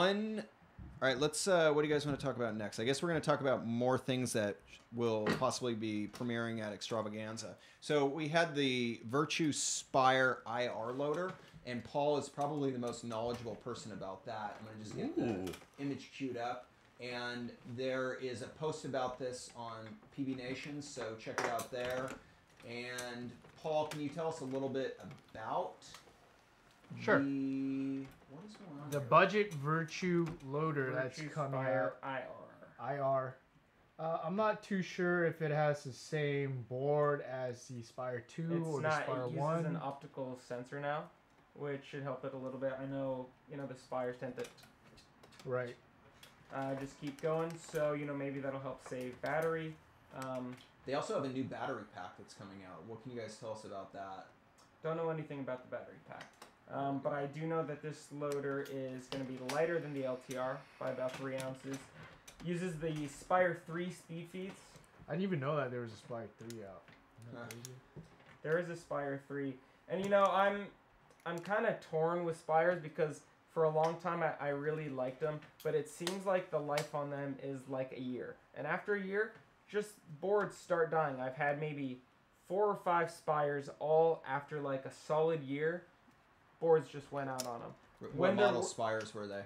right, let's. What do you guys want to talk about next? I guess we're going to talk about more things that will possibly be premiering at Extravaganza. So we had the Virtue Spire IR loader, and Paul is probably the most knowledgeable person about that. I'm going to just get the image queued up, and there is a post about this on PB Nation, so check it out there. And Paul, can you tell us a little bit about? Sure. What is going on The here? budget Virtue loader that's Virtue coming Spire out. IR. IR. I'm not too sure if it has the same board as the Spire 2 It's or the not. Spire It uses 1. an optical sensor now, which should help it a little bit. I know, you know, the Spires tend to Right. just keep going, so you know maybe that'll help save battery. They also have a new battery pack that's coming out. What can you guys tell us about that? Don't know anything about the battery pack, but I do know that this loader is going to be lighter than the LTR by about 3 ounces. Uses the Spire 3 speed feeds. I didn't even know that there was a Spire 3 out. Isn't that Huh. crazy? There is a Spire 3, and you know I'm kind of torn with Spires because for a long time I really liked them, but it seems like the life on them is like a year, and after a year, just boards start dying. I've had maybe 4 or 5 Spires all after like a solid year. Boards just went out on them. What When there model were- Spires were they?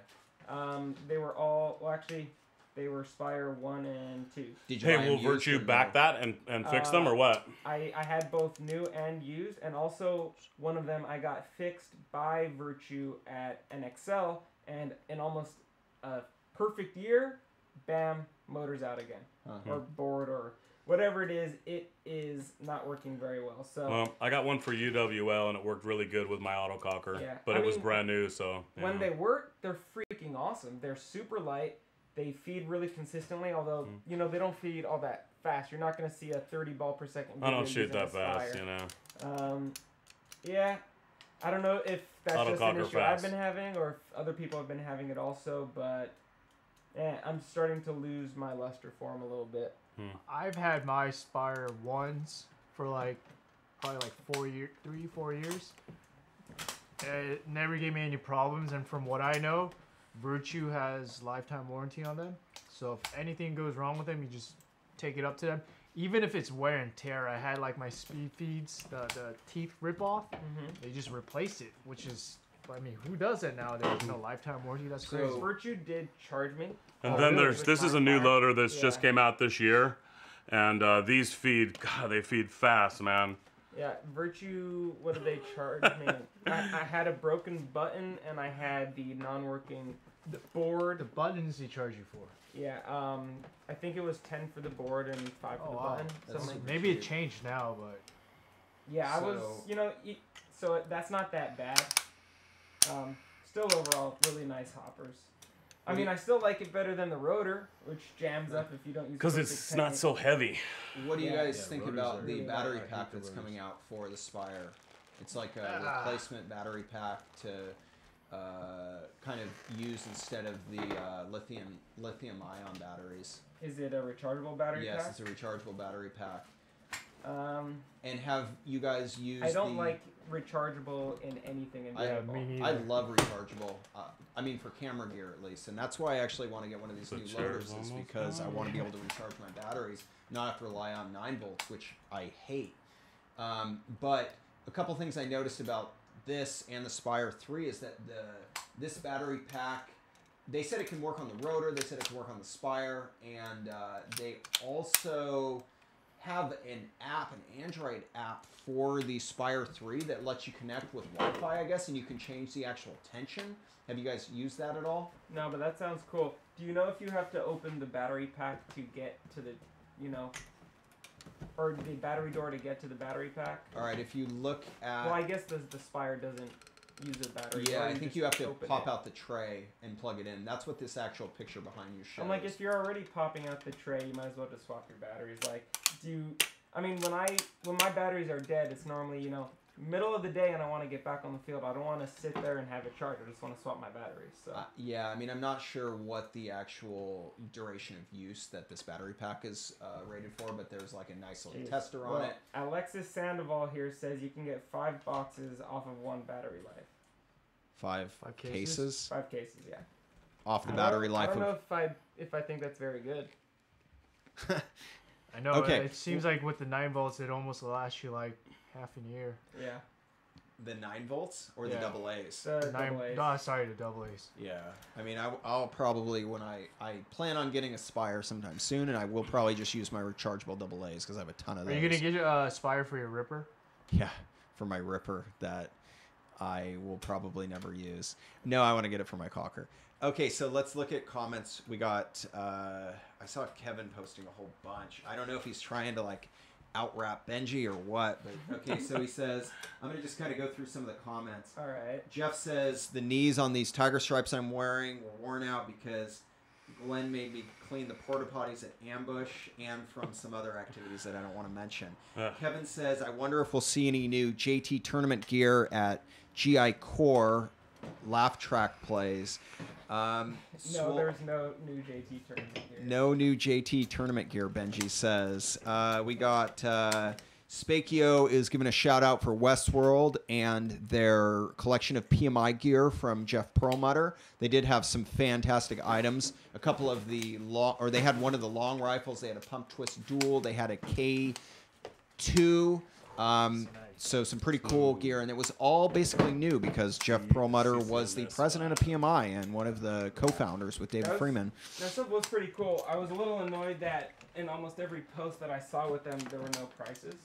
They were all, well actually, they were Spire 1 and 2. Did you Hey, buy 'em will used Virtue or back no? that and fix them or what? I had both new and used, and also one of them I got fixed by Virtue at an XL, and in almost a perfect year, bam, motor's out again. Uh-huh. Or board or whatever it is not working very well. So Well, I got one for UWL and it worked really good with my autococker, Yeah, but I it was mean, brand new, so you when know. they work, they're freaking awesome. They're super light. They feed really consistently, although you know they don't feed all that fast. You're not going to see a 30 ball per second. I don't video shoot using a that fast, Spire. you know. Yeah, I don't know if that's just an Autococker issue I've fast. been having or if other people have been having it also, but I'm starting to lose my luster for them a little bit. I've had my Spire 1s for like probably like 4 years. It never gave me any problems, and from what I know, Virtue has lifetime warranty on them. So if anything goes wrong with them, you just take it up to them. Even if it's wear and tear, I had like my speed feeds, the teeth rip off. They just replaced it, which is, I mean, who does that nowadays? No lifetime warranty. That's crazy. So- Virtue did charge me. And then really? this is a new loader that's just Yeah. came out this year, and these feed, God, they feed fast, man. Yeah, Virtue, what did they charge me? I had a broken button and I had the non-working board. The buttons they charge you for. Yeah, I think it was 10 for the board and 5 for the button. That's Something. super Maybe it cheap. changed now, but Yeah, I was, So- you know, so that's not that bad. Still overall, really nice hoppers. I mean, I still like it better than the rotor, which jams up if you don't use. Because perfect it's not paint. so heavy. What do you Yeah. guys Yeah, think rotors about are the really battery bad. I pack hate the that's rotors. coming out for the Spire? It's like a replacement battery pack to kind of use instead of the lithium ion batteries. Is it a rechargeable battery Yes, pack? it's a rechargeable battery pack. And have you guys used? I don't like rechargeable in anything in Yeah, paintball. me neither. I love rechargeable. I mean, for camera gear at least, and that's why I actually want to get one of these The new chair's loaders, is almost because I gone. want to be able to recharge my batteries, not have to rely on 9 volts, which I hate. But a couple things I noticed about this and the Spire 3 is that this battery pack, they said it can work on the rotor, they said it can work on the Spire, and they also have an Android app for the Spire 3 that lets you connect with Wi-Fi, I guess, and you can change the actual tension. Have you guys used that at all? No, but that sounds cool. Do you know if you have to open the battery pack to get to the, or the battery door to get to the battery pack? All right, if you look at... Well, I guess the Spire doesn't use a battery. yeah, door, I think just you have to open pop it. out the tray and plug it in. That's what this actual picture behind you shows. I'm like, if you're already popping out the tray, you might as well just swap your batteries. Like, I mean, when my batteries are dead, it's normally, middle of the day and I want to get back on the field. I don't want to sit there and have it charged. I just want to swap my batteries. So. Yeah, I mean, I'm not sure what the actual duration of use that this battery pack is rated for, but there's like a nice little Jeez. tester on it. Alexis Sandoval here says you can get 5 boxes off of 1 battery life. 5 cases? cases 5 cases, yeah. off the I battery don't life know of... if I think that's very good. I know. Okay. It seems like with the 9 volts, it almost lasts you like half a year. Yeah. The 9 volts or the Yeah. double A's? The Nine, double A's. no, sorry, the double A's. Yeah, I mean, I'll probably, when I plan on getting a Spire sometime soon, and I will probably just use my rechargeable double A's because I have a ton of Are those. you gonna get a Spire for your Ripper? Yeah, for my Ripper that I will probably never use. No, I want to get it for my Caulker. Okay, so let's look at comments. We got, I saw Kevin posting a whole bunch. I don't know if he's trying to like out-rap Benji or what, but okay, so he says, I'm going to just kind of go through some of the comments. All right. Jeff says, the knees on these tiger stripes I'm wearing were worn out because Glenn made me clean the porta potties at Ambush and from some other activities that I don't want to mention. Kevin says, I wonder if we'll see any new JT tournament gear at GI Core laugh track plays. No, there's no new JT tournament here. No new JT tournament gear, Benji says. We got Spakio is giving a shout out for Westworld and their collection of PMI gear from Jeff Perlmutter. They did have some fantastic items. A couple of the they had one of the long rifles. They had a pump twist dual. They had a K2. So some pretty cool gear, and it was all basically new because Jeff Perlmutter was the president of PMI and one of the co-founders with David Freeman. That stuff was pretty cool. I was a little annoyed that in almost every post that I saw with them, there were no prices.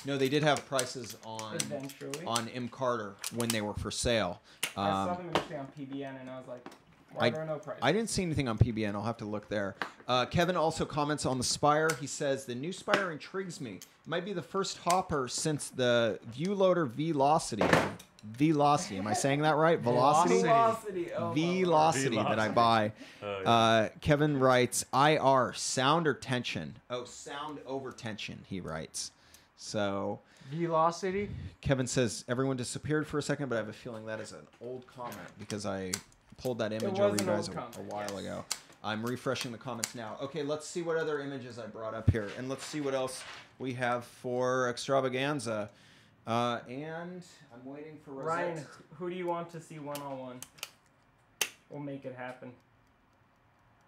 No, they did have prices on Eventually. on M. Carter when they were for sale. I saw them initially on PBN, and I was like, why are there no prices? I didn't see anything on PBN. I'll have to look there. Kevin also comments on the Spire. He says, the new Spire intrigues me. It might be the first hopper since the Viewloader Velocity. Velocity. Am I saying that right? Velocity? Velocity. Oh, Velocity that I buy. Kevin writes, IR, sound or tension? Oh, sound over tension, he writes. So... Velocity? Kevin says, everyone disappeared for a second, but I have a feeling that is an old comment because I pulled that image over you guys a while ago. I'm refreshing the comments now. Okay, let's see what other images I brought up here. And let's see what else we have for Extravaganza. And I'm waiting for Rosette. Ryan, who do you want to see one-on-one? We'll make it happen.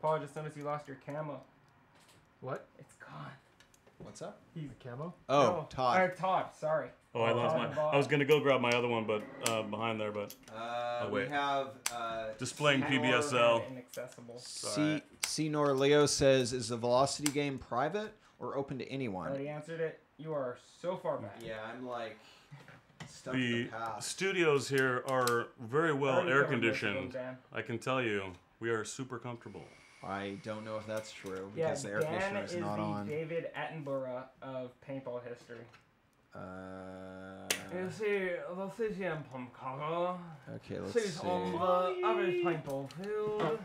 Paul, just noticed you lost your camo. What? It's gone. What's up? He's a camo? Oh, No. Todd. Or Todd, sorry. Oh, I lost mine. I was gonna go grab my other one, but behind there, but We wait. have displaying Or PBSL. had Inaccessible. C Nor Leo says, is the Velocity game private or open to anyone? Already answered it. You are so far back. Yeah, I'm like stuck in The the past. studios here are very well Already air covered most of them, conditioned. Dan. I can tell you, we are super comfortable. I don't know if that's true Yeah, because the air Dan conditioner is is not the on. David Attenborough of paintball history. You see, the CGM pump cover Okay, let's sits see. on the average paintball field.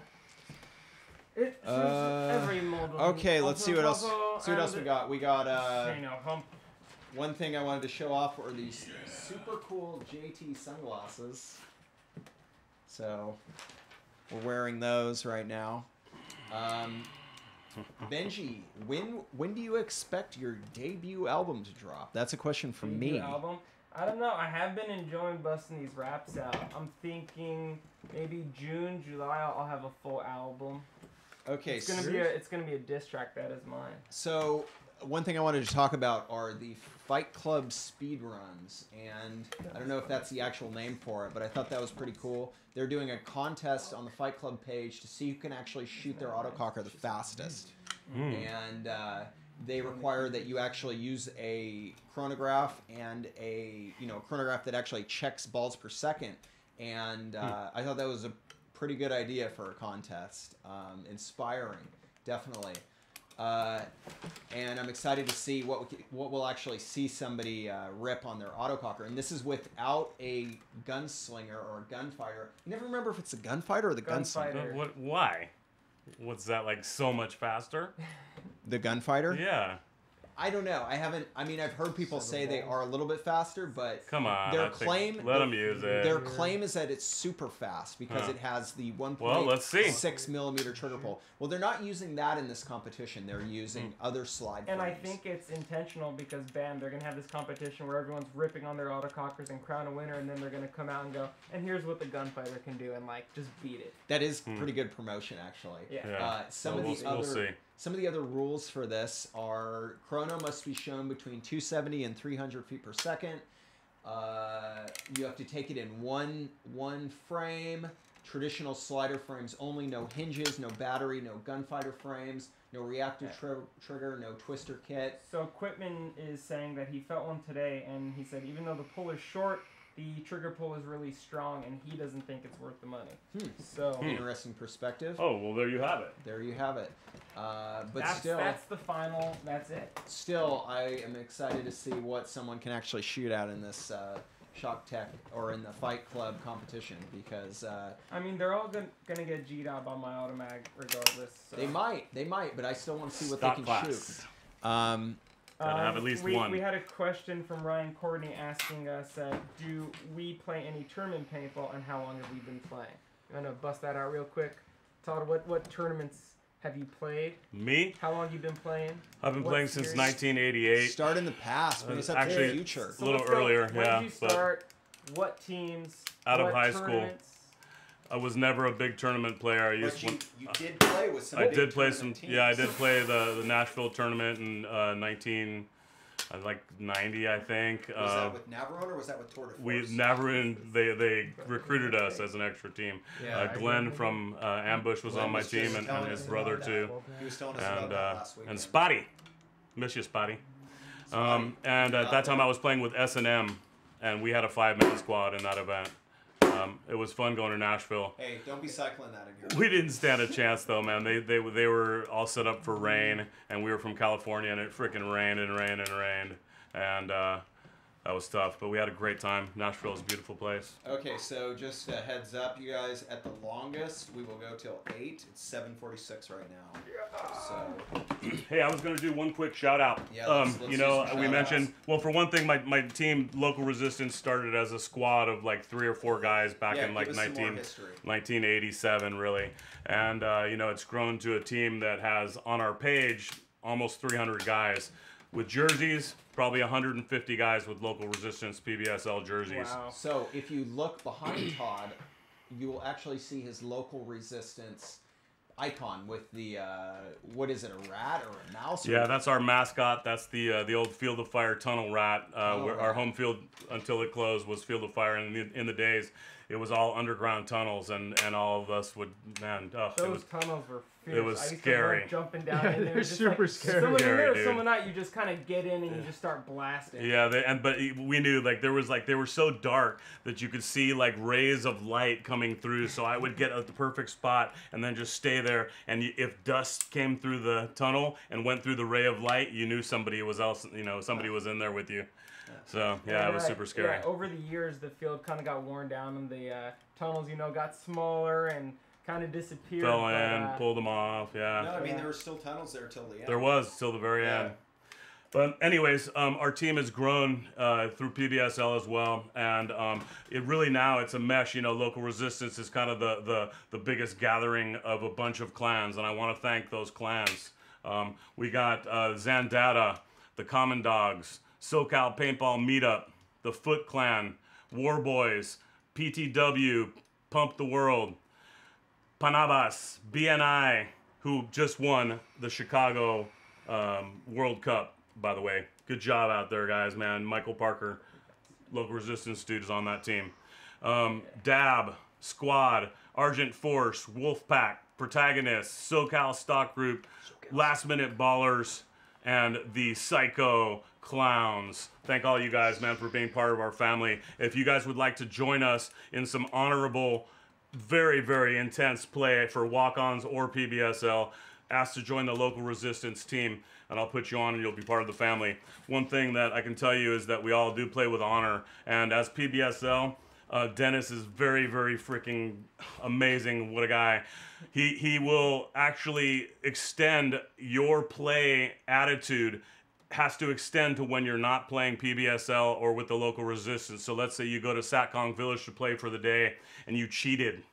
It suits every model. Okay, let's see what else. cover See what else we and got. We got Chino pump. one thing I wanted to show off were these super cool JT sunglasses. So we're wearing those right now. Benji, when do you expect your debut album to drop? That's a question from Debut me. album. I don't know. I have been enjoying busting these raps out. I'm thinking maybe June, July. I'll have a full album. Okay, It's gonna be a diss track. That is mine. So one thing I wanted to talk about are the Fight Club speed runs, and I don't know if that's the actual name for it, but I thought that was pretty cool. They're doing a contest on the Fight Club page to see who can actually shoot their autococker the fastest, and they require that you actually use a chronograph and a chronograph that actually checks balls per second, and I thought that was a pretty good idea for a contest. Inspiring, definitely. And I'm excited to see what we'll actually see somebody rip on their autococker. And this is without a gunslinger or a gunfighter. You never remember if it's the gunfighter or the gunslinger. Gunfighter. What? Why? What's that like? So much faster? The gunfighter? Yeah. I don't know. I've heard people say they are a little bit faster, but Come on. their I think- claim let them use it. Their claim is that it's super fast because Huh. it has the 1.6 Well, let's see. millimeter trigger pull. Well, they're not using that in this competition. They're using other slide And I frames. think it's intentional because, bam, they're going to have this competition where everyone's ripping on their autocockers and crown a winner, and then they're going to come out and go, and here's what the gunfighter can do, and, just beat it. That is pretty good promotion, actually. Yeah. Yeah. Some Well, of the we'll other see. some of the other rules for this are chrono must be shown between 270 and 300 feet per second. You have to take it in one frame. Traditional slider frames only. No hinges, no battery, no gunfighter frames, no reactive trigger, no twister kit. So Quitman is saying that he felt one today, and he said even though the pull is short, the trigger pull is really strong, and he doesn't think it's worth the money. So Interesting perspective. Oh, well, there you have it. There you have it. But that's the final. That's it. still, I am excited to see what someone can actually shoot at in this Shock Tech or in the Fight Club competition because They're all gonna get G'd out by my automatic regardless. So. they might, but I still want to see what Stock they can class. shoot. Gotta have at least one. We had a question from Ryan Courtney asking us, do we play any tournament paintball, and how long have we been playing? You want to bust that out real quick? Todd, what tournaments have you played? Me? How long you been playing? I've been What playing since series? 1988. Start in the past, bring us up to Actually, the future. a little let's go. earlier, When yeah, did you but- start? What teams? Out of what high school. tournaments? I was never a big tournament player. I used But to. you did play with some I big did play some. tournament teams. Yeah, I did play the Nashville tournament in 90, I think. Was that with Navarone or was that with Tour de Force? We never they recruited us as an extra team. Yeah, Glenn from Ambush was Glenn on my was team just and telling his us brother about too. He was telling us about And that last week. and Spotty, miss you Spotty. And at that time I was playing with S&M, and we had a 5-man squad in that event. It was fun going to Nashville. Hey, don't be cycling that in here. We didn't stand a chance though, man. They were all set up for rain, and we were from California, and it freaking rained and rained and rained, and that was tough. But we had a great time. Nashville is a beautiful place. Okay, so just a heads up, you guys. At the longest, we will go till 8. It's 7:46 right now. So Hey, I was gonna do one quick shout out. Yeah, let's do some we shout mentioned. outs. Well, for one thing, my team, Local Resistance, started as a squad of like 3 or 4 guys back yeah, in like give us some more history. 1987, really. And it's grown to a team that has on our page almost 300 guys with jerseys. Probably 150 guys with Local Resistance PBSL jerseys. Wow. So if you look behind Todd, you will actually see his Local Resistance. icon with the what is it, a rat or a mouse? Yeah, that's our mascot. That's the old Field of Fire tunnel rat. Where our home field until it closed was Field of Fire. And in the days, it was all underground tunnels, and all of us would Those tunnels were fierce. it was I used scary. To love jumping down in there. They're just super like, scary. Someone in there, Dude. someone not. You just kind of get in and you just start blasting. Yeah, but we knew they were so dark that you could see like rays of light coming through. So I would get at the perfect spot and then just stay there. And if dust came through the tunnel and went through the ray of light, you knew somebody was was in there with you. So yeah, it was super scary. Yeah, over the years, the field kind of got worn down, and the tunnels, got smaller and kind of disappeared. Fell in, pulled them off. Yeah. No, I mean there were still tunnels there till the end. There was till the very end. But anyways, our team has grown through PBSL as well, and it really now it's a mesh. Local resistance is kind of the biggest gathering of a bunch of clans, and I want to thank those clans. We got Zandata, the Common Dogs, SoCal Paintball Meetup, the Foot Clan, War Boys, PTW, Pump the World, Panabas, BNI, who just won the Chicago World Cup, by the way. Good job out there, guys, man. Michael Parker, local resistance dude, is on that team. Dab, Squad, Argent Force, Wolfpack, Protagonists, SoCal Stock Group, Last Minute Ballers, and the Psycho Clowns. Thank all you guys, man, for being part of our family. If you guys would like to join us in some honorable, very, very intense play for walk-ons or PBSL, ask to join the local resistance team, and I'll put you on and you'll be part of the family. One thing that I can tell you is that we all do play with honor, and as PBSL, Dennis is very, very freaking amazing. What a guy. He will actually extend your play attitude has to extend to when you're not playing PBSL or with the local resistance. So let's say you go to Satcong Village to play for the day and you cheated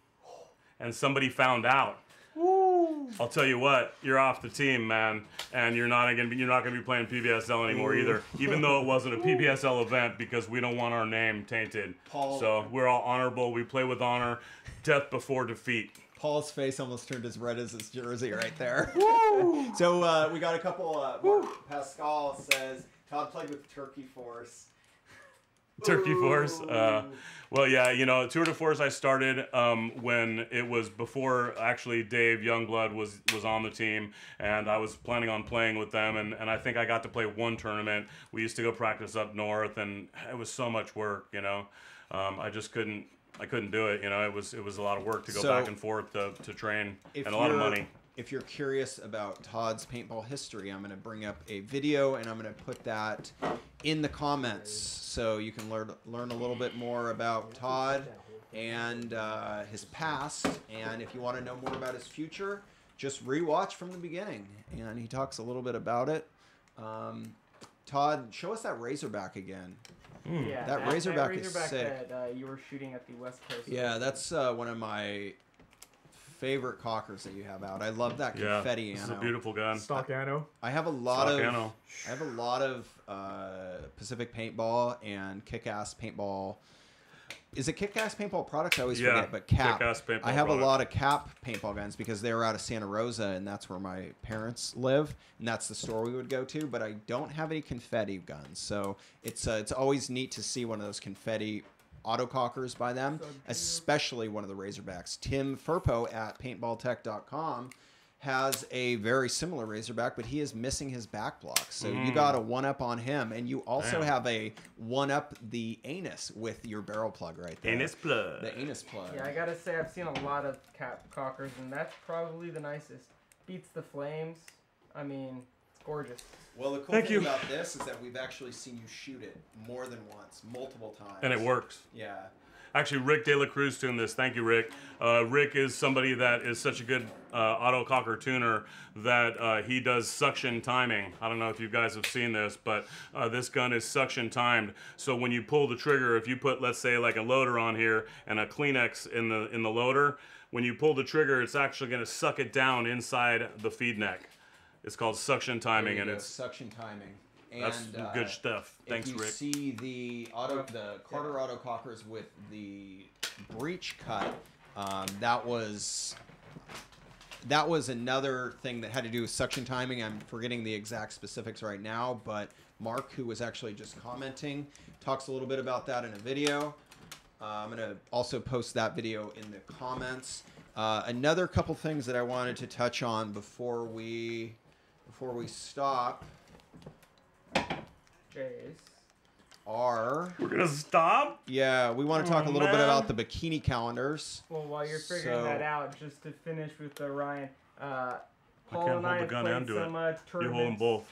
and somebody found out. I'll tell you what, you're off the team, man, and you're not gonna be playing PBSL anymore either. Even though it wasn't a PBSL event, because we don't want our name tainted. So we're all honorable. We play with honor. Death before defeat. Paul's face almost turned as red as his jersey right there. So we got a couple. Pascal says Todd played with Turkey Force. Turkey Force. Well, yeah, Tour de Force I started when it was before actually Dave Youngblood was on the team, and I was planning on playing with them, and I think I got to play one tournament. We used to go practice up north, and it was so much work, I just couldn't do it, it was a lot of work to go back and forth to train, and a lot of money. If you're curious about Todd's paintball history, I'm going to bring up a video and I'm going to put that in the comments so you can learn a little bit more about Todd and his past. And if you want to know more about his future, just rewatch from the beginning. And he talks a little bit about it. Todd, show us that Razorback again. Yeah, that Razorback is sick. That you were shooting at the West Coast. Yeah, that's one of my favorite cockers that you have out. I love that confetti this ammo. Is a beautiful gun. Stock ammo. I have a lot of Pacific Paintball and Kick-Ass Paintball. Is it Kick-Ass Paintball products? I always forget, but Cap. Kick-Ass Paintball I have product. a lot of Cap paintball guns because they were out of Santa Rosa, and that's where my parents live, and that's the store we would go to. But I don't have any confetti guns, so it's always neat to see one of those confetti autocockers by them, especially one of the Razorbacks. Tim Furpo at paintball.com has a very similar Razorback, but he is missing his back block. So you got a one-up on him, and you also have a one-up the anus with your barrel plug right there. Anus plug. The anus plug. Yeah, I gotta say, I've seen a lot of Cap cockers, and that's probably the nicest. Beats the flames. I mean, it's gorgeous. Well, the cool thing about this is that we've actually seen you shoot it more than once, multiple times. And it works. Yeah. Actually, Rick De La Cruz tuned this. Thank you, Rick. Rick is somebody that is such a good autococker tuner that he does suction timing. I don't know if you guys have seen this, but this gun is suction timed. So when you pull the trigger, if you put, let's say, like a loader on here and a Kleenex in the loader, when you pull the trigger, it's actually going to suck it down inside the feed neck. It's called suction timing, and it's suction timing. And, that's good stuff. Thanks, Rick. If you see the Carter autocockers with the breech cut, that was that was another thing that had to do with suction timing. I'm forgetting the exact specifics right now, but Mark, who was actually just commenting, talks a little bit about that in a video. I'm going to also post that video in the comments. Another couple things that I wanted to touch on before we stop are... We're going to stop? Yeah, we want to talk a little bit about the bikini calendars. Well, while you're figuring that out, just to finish with Ryan, Paul and I hold the gun played and do some it. You hold them tournaments. both.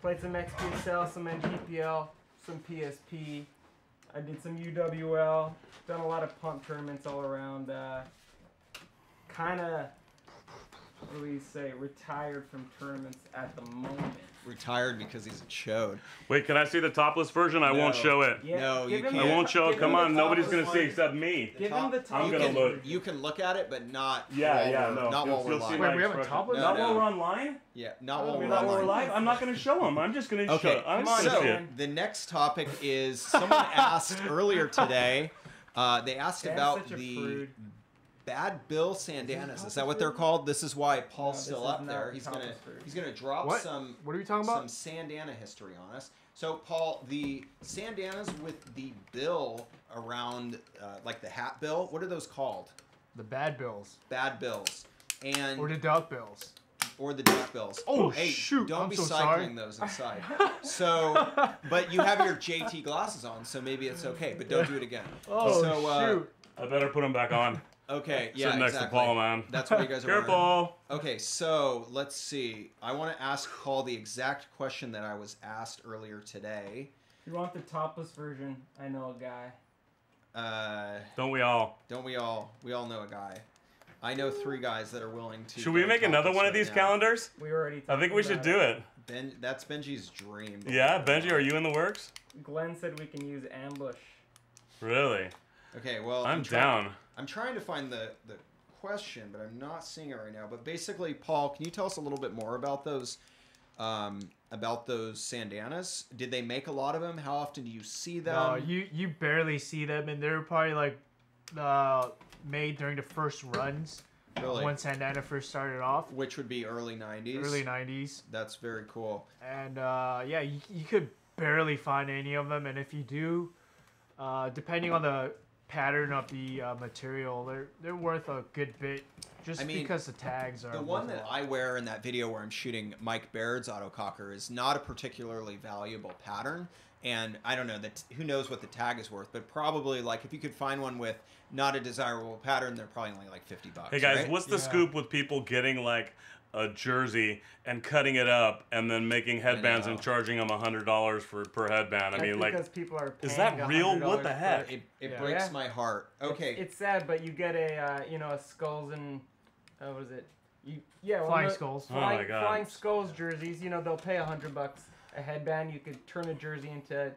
Played some XPSL, some NGPL, some PSP. I did some UWL. Done a lot of pump tournaments all around. Kind of, what do we say, retired from tournaments at the moment. Retired because he's a chode. Wait, can I see the topless version? I won't show it. Yeah, No, you can't. I won't show it. Come on, nobody's going to see one. except me. Give him the top. I'm gonna look. You can look at it, but not. No. Not while we're You'll see live. my Wait, we have a expression. topless? Not No, while no. we're online? Yeah, not while we're Not while we're live. live? I'm not going to show them. I'm just going to show Okay, it. I'm Come on, going to see so it. the next topic is someone asked earlier today. They asked Dan's about such a the prude. Bad Bill Sandanas. Is that what they're called? This is why Paul's No, still this is up there. not He's topless fruit. gonna drop What? some. What are we talking about? Some Sandana history on us. So Paul, the Sandanas with the bill around, like the hat bill. What are those called? The bad bills. Bad bills. And Or the duck bills. or the duck bills. Oh, hey, shoot, Don't I'm be so cycling sorry. those inside. So, but you have your JT glasses on, so maybe it's okay. But don't do it again. Oh, So, shoot. I better put them back on. Okay, yeah, Sitting next exactly. to Paul, man. That's what you guys are running. Careful. Okay, so let's see. I want to ask Paul the exact question that I was asked earlier today. You want the topless version? I know a guy. Don't we all? Don't we all? We all know a guy. I know 3 guys that are willing to. Should we go make another topless one of right these now. calendars? We already. I think we should do it. That's Benji's dream. Yeah, Benji, are you in the works? Glenn said we can use ambush. Really? Okay, well, I'm down. I'm trying to find the question, but I'm not seeing it right now. But basically, Paul, can you tell us a little bit more about those Sandanas? Did they make a lot of them? How often do you see them? No, you barely see them, and they're probably like made during the first runs. Really? When Sandana first started off. Which would be early 90s. Early 90s. That's very cool. And yeah, you could barely find any of them, and if you do, depending on the pattern of the material, they're worth a good bit. Just because the tags are. The one that I wear in that video where I'm shooting Mike Baird's autococker is not a particularly valuable pattern, and I don't know that who knows what the tag is worth, but probably like if you could find one with not a desirable pattern, they're probably only like $50. Hey guys, right? what's the scoop with people getting like a jersey and cutting it up and then making headbands and charging them $100 per headband? I mean, like, because people are paying is that real? What the $100 heck? for it. It breaks my heart. Okay. It's sad, but you get a a skulls and what is it? Flying Skulls. Oh my God. Flying Skulls jerseys. They'll pay $100 a headband. You could turn a jersey into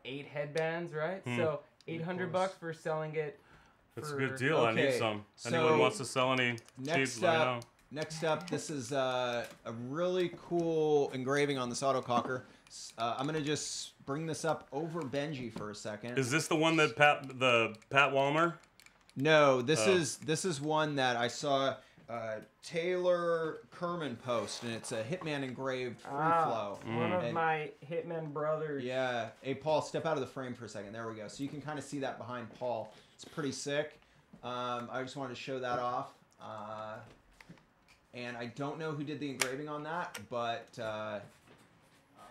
8 headbands, right? So $800 for selling it. That's a good deal. I need Okay, some. so Anyone wants to sell any cheap? Let me know. Next up, this is a really cool engraving on this autococker. I'm gonna just bring this up over Benji for a second. Is this the one that Pat Walmer? No, this is one that I saw Taylor Kerman post, and it's a Hitman engraved free flow. One of my Hitman brothers. Yeah. Hey, Paul, step out of the frame for a second. There we go. So you can kind of see that behind Paul. It's pretty sick. I just wanted to show that off. And I don't know who did the engraving on that, but... I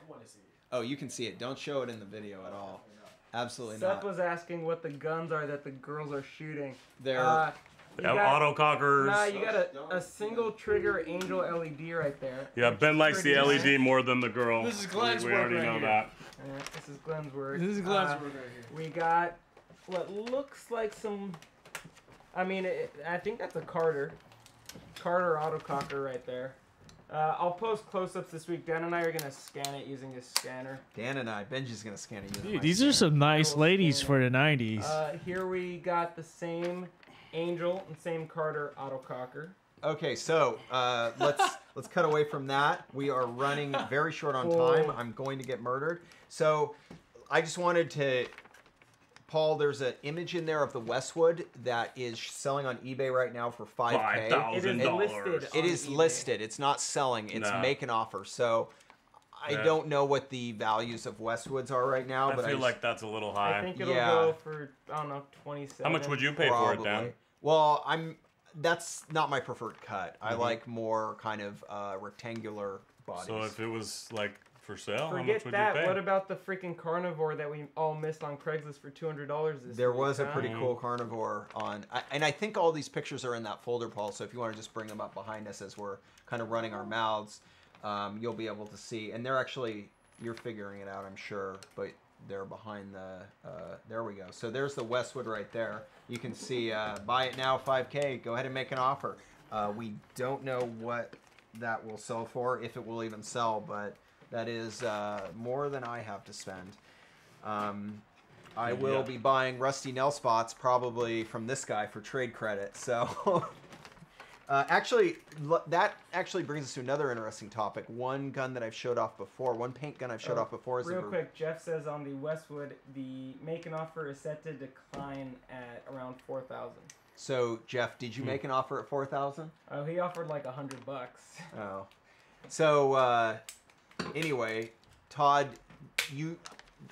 want to see it. Oh, you can see it. Don't show it in the video at all. Absolutely Seth not. was asking what the guns are that the girls are shooting. They're... They have autocockers. Nah, you got a single trigger Angel LED right there. Yeah, Ben likes the Pretty LED more than the girl. This is Glenn's we work already right know here. that. This is Glenn's work. This is Glenn's work right here. We got what looks like some. I mean, I think that's a Carter autococker right there. I'll post close-ups this week. Dan and I are gonna scan it using his scanner. Dan and I. Benji's going to scan it. Dude, these are some nice ladies for the 90s. Here we got the same Angel and same Carter autococker. Okay, so let's cut away from that. We are running very short on time. I'm going to get murdered. So I just wanted to Paul, there's an image in there of the Westwood that is selling on eBay right now for $5K. $5,000. It is eBay. listed. It's not selling. It's Nah. make an offer. So I Yeah. don't know what the values of Westwoods are right now. I but feel like that's a little high. I think it'll Yeah. go for, I don't know, 27. How much would you pay for it, Dan? Well, that's not my preferred cut. I Mm-hmm. like more kind of rectangular bodies. So if it was like for sale, how much Forget would that. you pay? What about the freaking carnivore that we all missed on Craigslist for $200 this There week, was a huh? pretty cool carnivore on, and I think all these pictures are in that folder, Paul. So if you want to just bring them up behind us as we're kind of running our mouths, you'll be able to see. And they're actually, you're figuring it out, I'm sure, but they're behind the. There we go. So there's the Westwood right there. You can see, buy it now, $5K. Go ahead and make an offer. We don't know what that will sell for, if it will even sell, but that is more than I have to spend. I will be buying rusty nail spots probably from this guy for trade credit. So actually, that actually brings us to another interesting topic. One gun that I've showed off before, one paint gun I've showed off before is Real quick, Jeff says on the Westwood, the make an offer is set to decline at around 4,000. So Jeff, did you make an offer at 4,000? Oh, he offered like $100. Oh, so anyway, Todd, you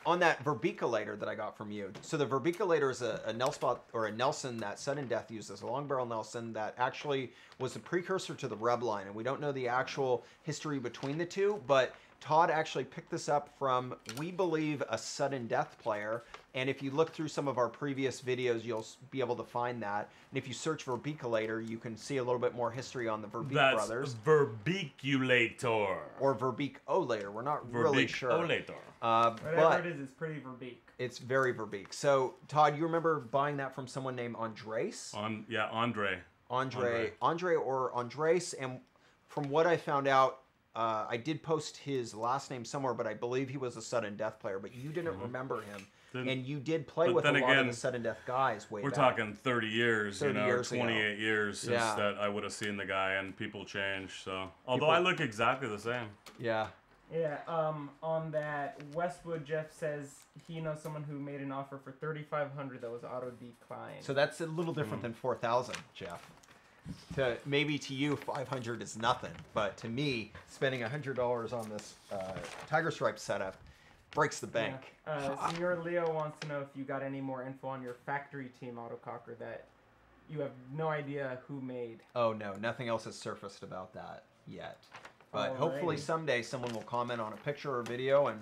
on that verbiculator that I got from you. So the verbiculator is a Nelspot or a Nelson that Sudden Death uses, a long barrel Nelson that actually was the precursor to the Reb line, and we don't know the actual history between the two, but Todd actually picked this up from, we believe, a Sudden Death player. And if you look through some of our previous videos, you'll be able to find that. And if you search Verbiculator, you can see a little bit more history on the Verbeek That's brothers. Verbiculator. Or Verbicolator. We're not really sure. Verbicolator. Whatever But it is, it's pretty verbeek. it's very Verbeek. So, Todd, you remember buying that from someone named Andres? Andre. Andre or Andres. And from what I found out, I did post his last name somewhere, but I believe he was a Sudden Death player, but you didn't remember him. And you did play with a lot of the Sudden Death guys way back. We're talking 30 years, 30 years 28 years since that I would have seen the guy, and people change. So, although I look exactly the same. Yeah. Yeah, on that Westwood, Jeff says he knows someone who made an offer for $3,500 that was auto declined. So that's a little different than 4,000, Jeff. Maybe to you, 500 is nothing, but to me, spending $100 on this Tiger Stripe setup breaks the bank. Senor Leo wants to know if you got any more info on your factory team autococker that you have no idea who made. Oh no, nothing else has surfaced about that yet. But hopefully someday someone will comment on a picture or video and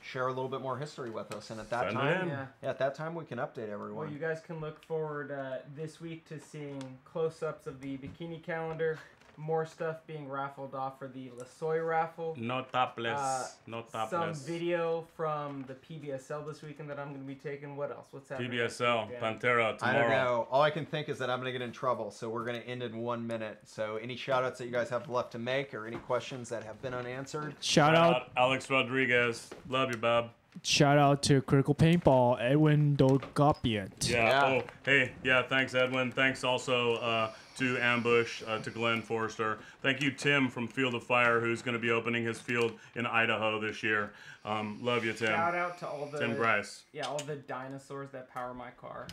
share a little bit more history with us. And at that time, at that time we can update everyone. Well, you guys can look forward this week to seeing close-ups of the bikini calendar. More stuff being raffled off for the Lasoy raffle. No topless. No topless. Some video from the PBSL this weekend that I'm going to be taking. What else? What's happening? PBSL, Pantera tomorrow. I don't know. All I can think is that I'm going to get in trouble. So we're going to end in 1 minute. So any shout outs that you guys have left to make or any questions that have been unanswered? Shout out Alex Rodriguez. Love you, Bob. Shout out to Critical Paintball, Edwin Dolgopiant. Yeah. Oh, hey. Yeah, thanks, Edwin. Thanks also to Ambush, to Glenn Forrester. Thank you, Tim from Field of Fire, who's going to be opening his field in Idaho this year. Love you, Tim. Shout out to all the Tim Bryce. Yeah, all the dinosaurs that power my car.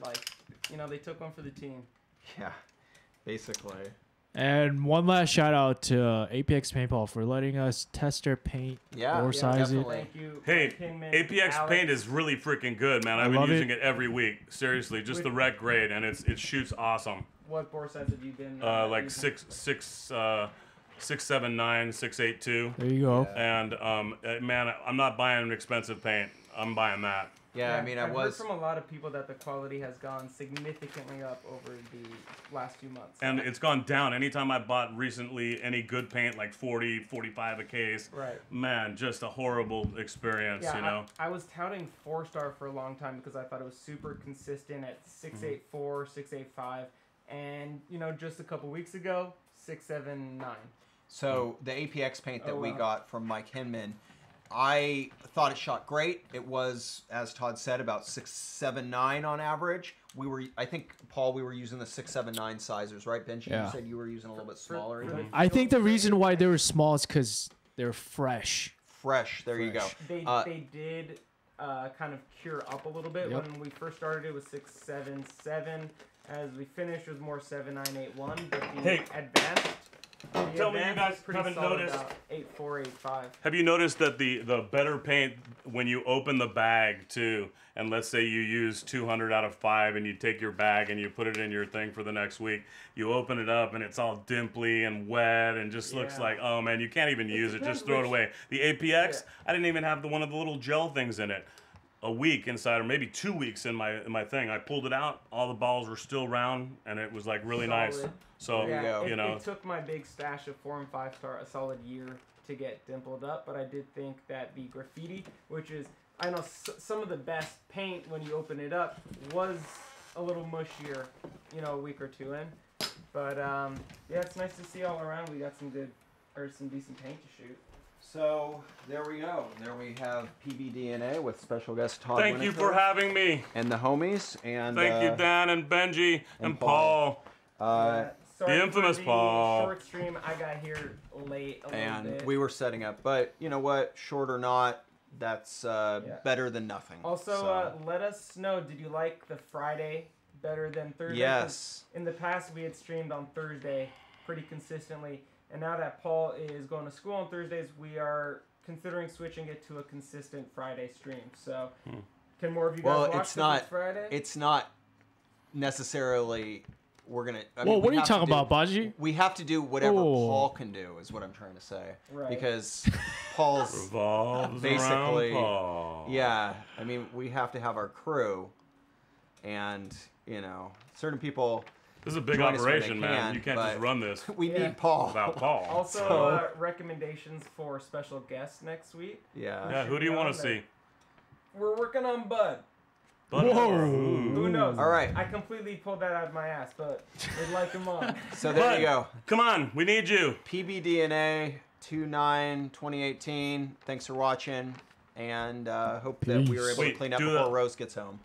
Like, you know, they took one for the team. Yeah, basically. And one last shout out to APX Paintball for letting us test their paint, bore size it. Thank you. Hey, Pinman, APX Alex. paint is really freaking good, man. I've been love using it every week. Seriously, just the rec grade, and it shoots awesome. What bore size have you been? Like using? 679, 682. There you go. And man, I'm not buying an expensive paint. I'm buying that. Yeah, I mean, I've heard from a lot of people that the quality has gone significantly up over the last few months. And it's gone down. Anytime I bought recently any good paint, like 40, 45 a case, right. Man, just a horrible experience, yeah, you know? I was touting 4-star for a long time because I thought it was super consistent at 684, 685. And, you know, just a couple weeks ago, 679. So the APX paint that we got from Mike Hinman, I thought it shot great. It was, as Todd said, about 679 on average. I think, Paul, we were using the 679 sizers, right, Benji? Yeah. You said you were using a little bit smaller. I think the reason why they were small is because they're fresh. Fresh. There you go. They did kind of cure up a little bit. Yep. When we first started, it was 677. As we finished, it was more 7981. But the Hey. advanced. Tell me you guys is pretty haven't solid, noticed. 8485. Have you noticed that the better paint, when you open the bag too, and let's say you use 200 out of 5 and you take your bag and you put it in your thing for the next week, you open it up and it's all dimply and wet and just looks Yeah. like, oh man, you can't even use it, depends just throw it which- away. The APX, I didn't even have one of the little gel things in it. A week inside, or maybe 2 weeks in my thing. I pulled it out, all the balls were still round, and it was like really nice. Solid. So, There you go. It, you know. it took my big stash of 4 and 5 star a solid year to get dimpled up, but I did think that the graffiti, which is, I know some of the best paint when you open it up, was a little mushier, you know, a week or two in. But yeah, it's nice to see all around. We got some decent paint to shoot. So there we go. There we have PBDnA with special guest Todd. Thank you for having me. and the homies. And Thank you, Dan and Benji and Paul. Sorry the infamous for the Paul. short stream. I got here late a little and bit. we were setting up, but you know what? Short or not, that's better than nothing. Also, So, let us know, did you like the Friday better than Thursday? 'Cause yes. in the past, we had streamed on Thursday pretty consistently. And now that Paul is going to school on Thursdays, we are considering switching it to a consistent Friday stream. So, can more of you guys Well, watch it's 'cause not. it's Friday? It's not necessarily. We're gonna. I Well, mean, what we are you have to talking do- about, Baji? We have to do whatever Oh. Paul can do, is what I'm trying to say. Right. Because Paul's. Revolves Basically, around Paul. Yeah, I mean, we have to have our crew, and you know, certain people. This is a big Join us when they operation, man. can, You can't but- just run this We Yeah. need Paul. without Paul. Also, So- recommendations for special guests next week. Yeah. Yeah, who do you want to see? We're working on Bud. Bud Whoa. Moore. Who knows? All right. I completely pulled that out of my ass, but we'd like him on. So there Bud, you go. Come on, we need you. PBDnA 29/2018. Thanks for watching, and hope that we were able Wait, to clean up do before the- Rose gets home.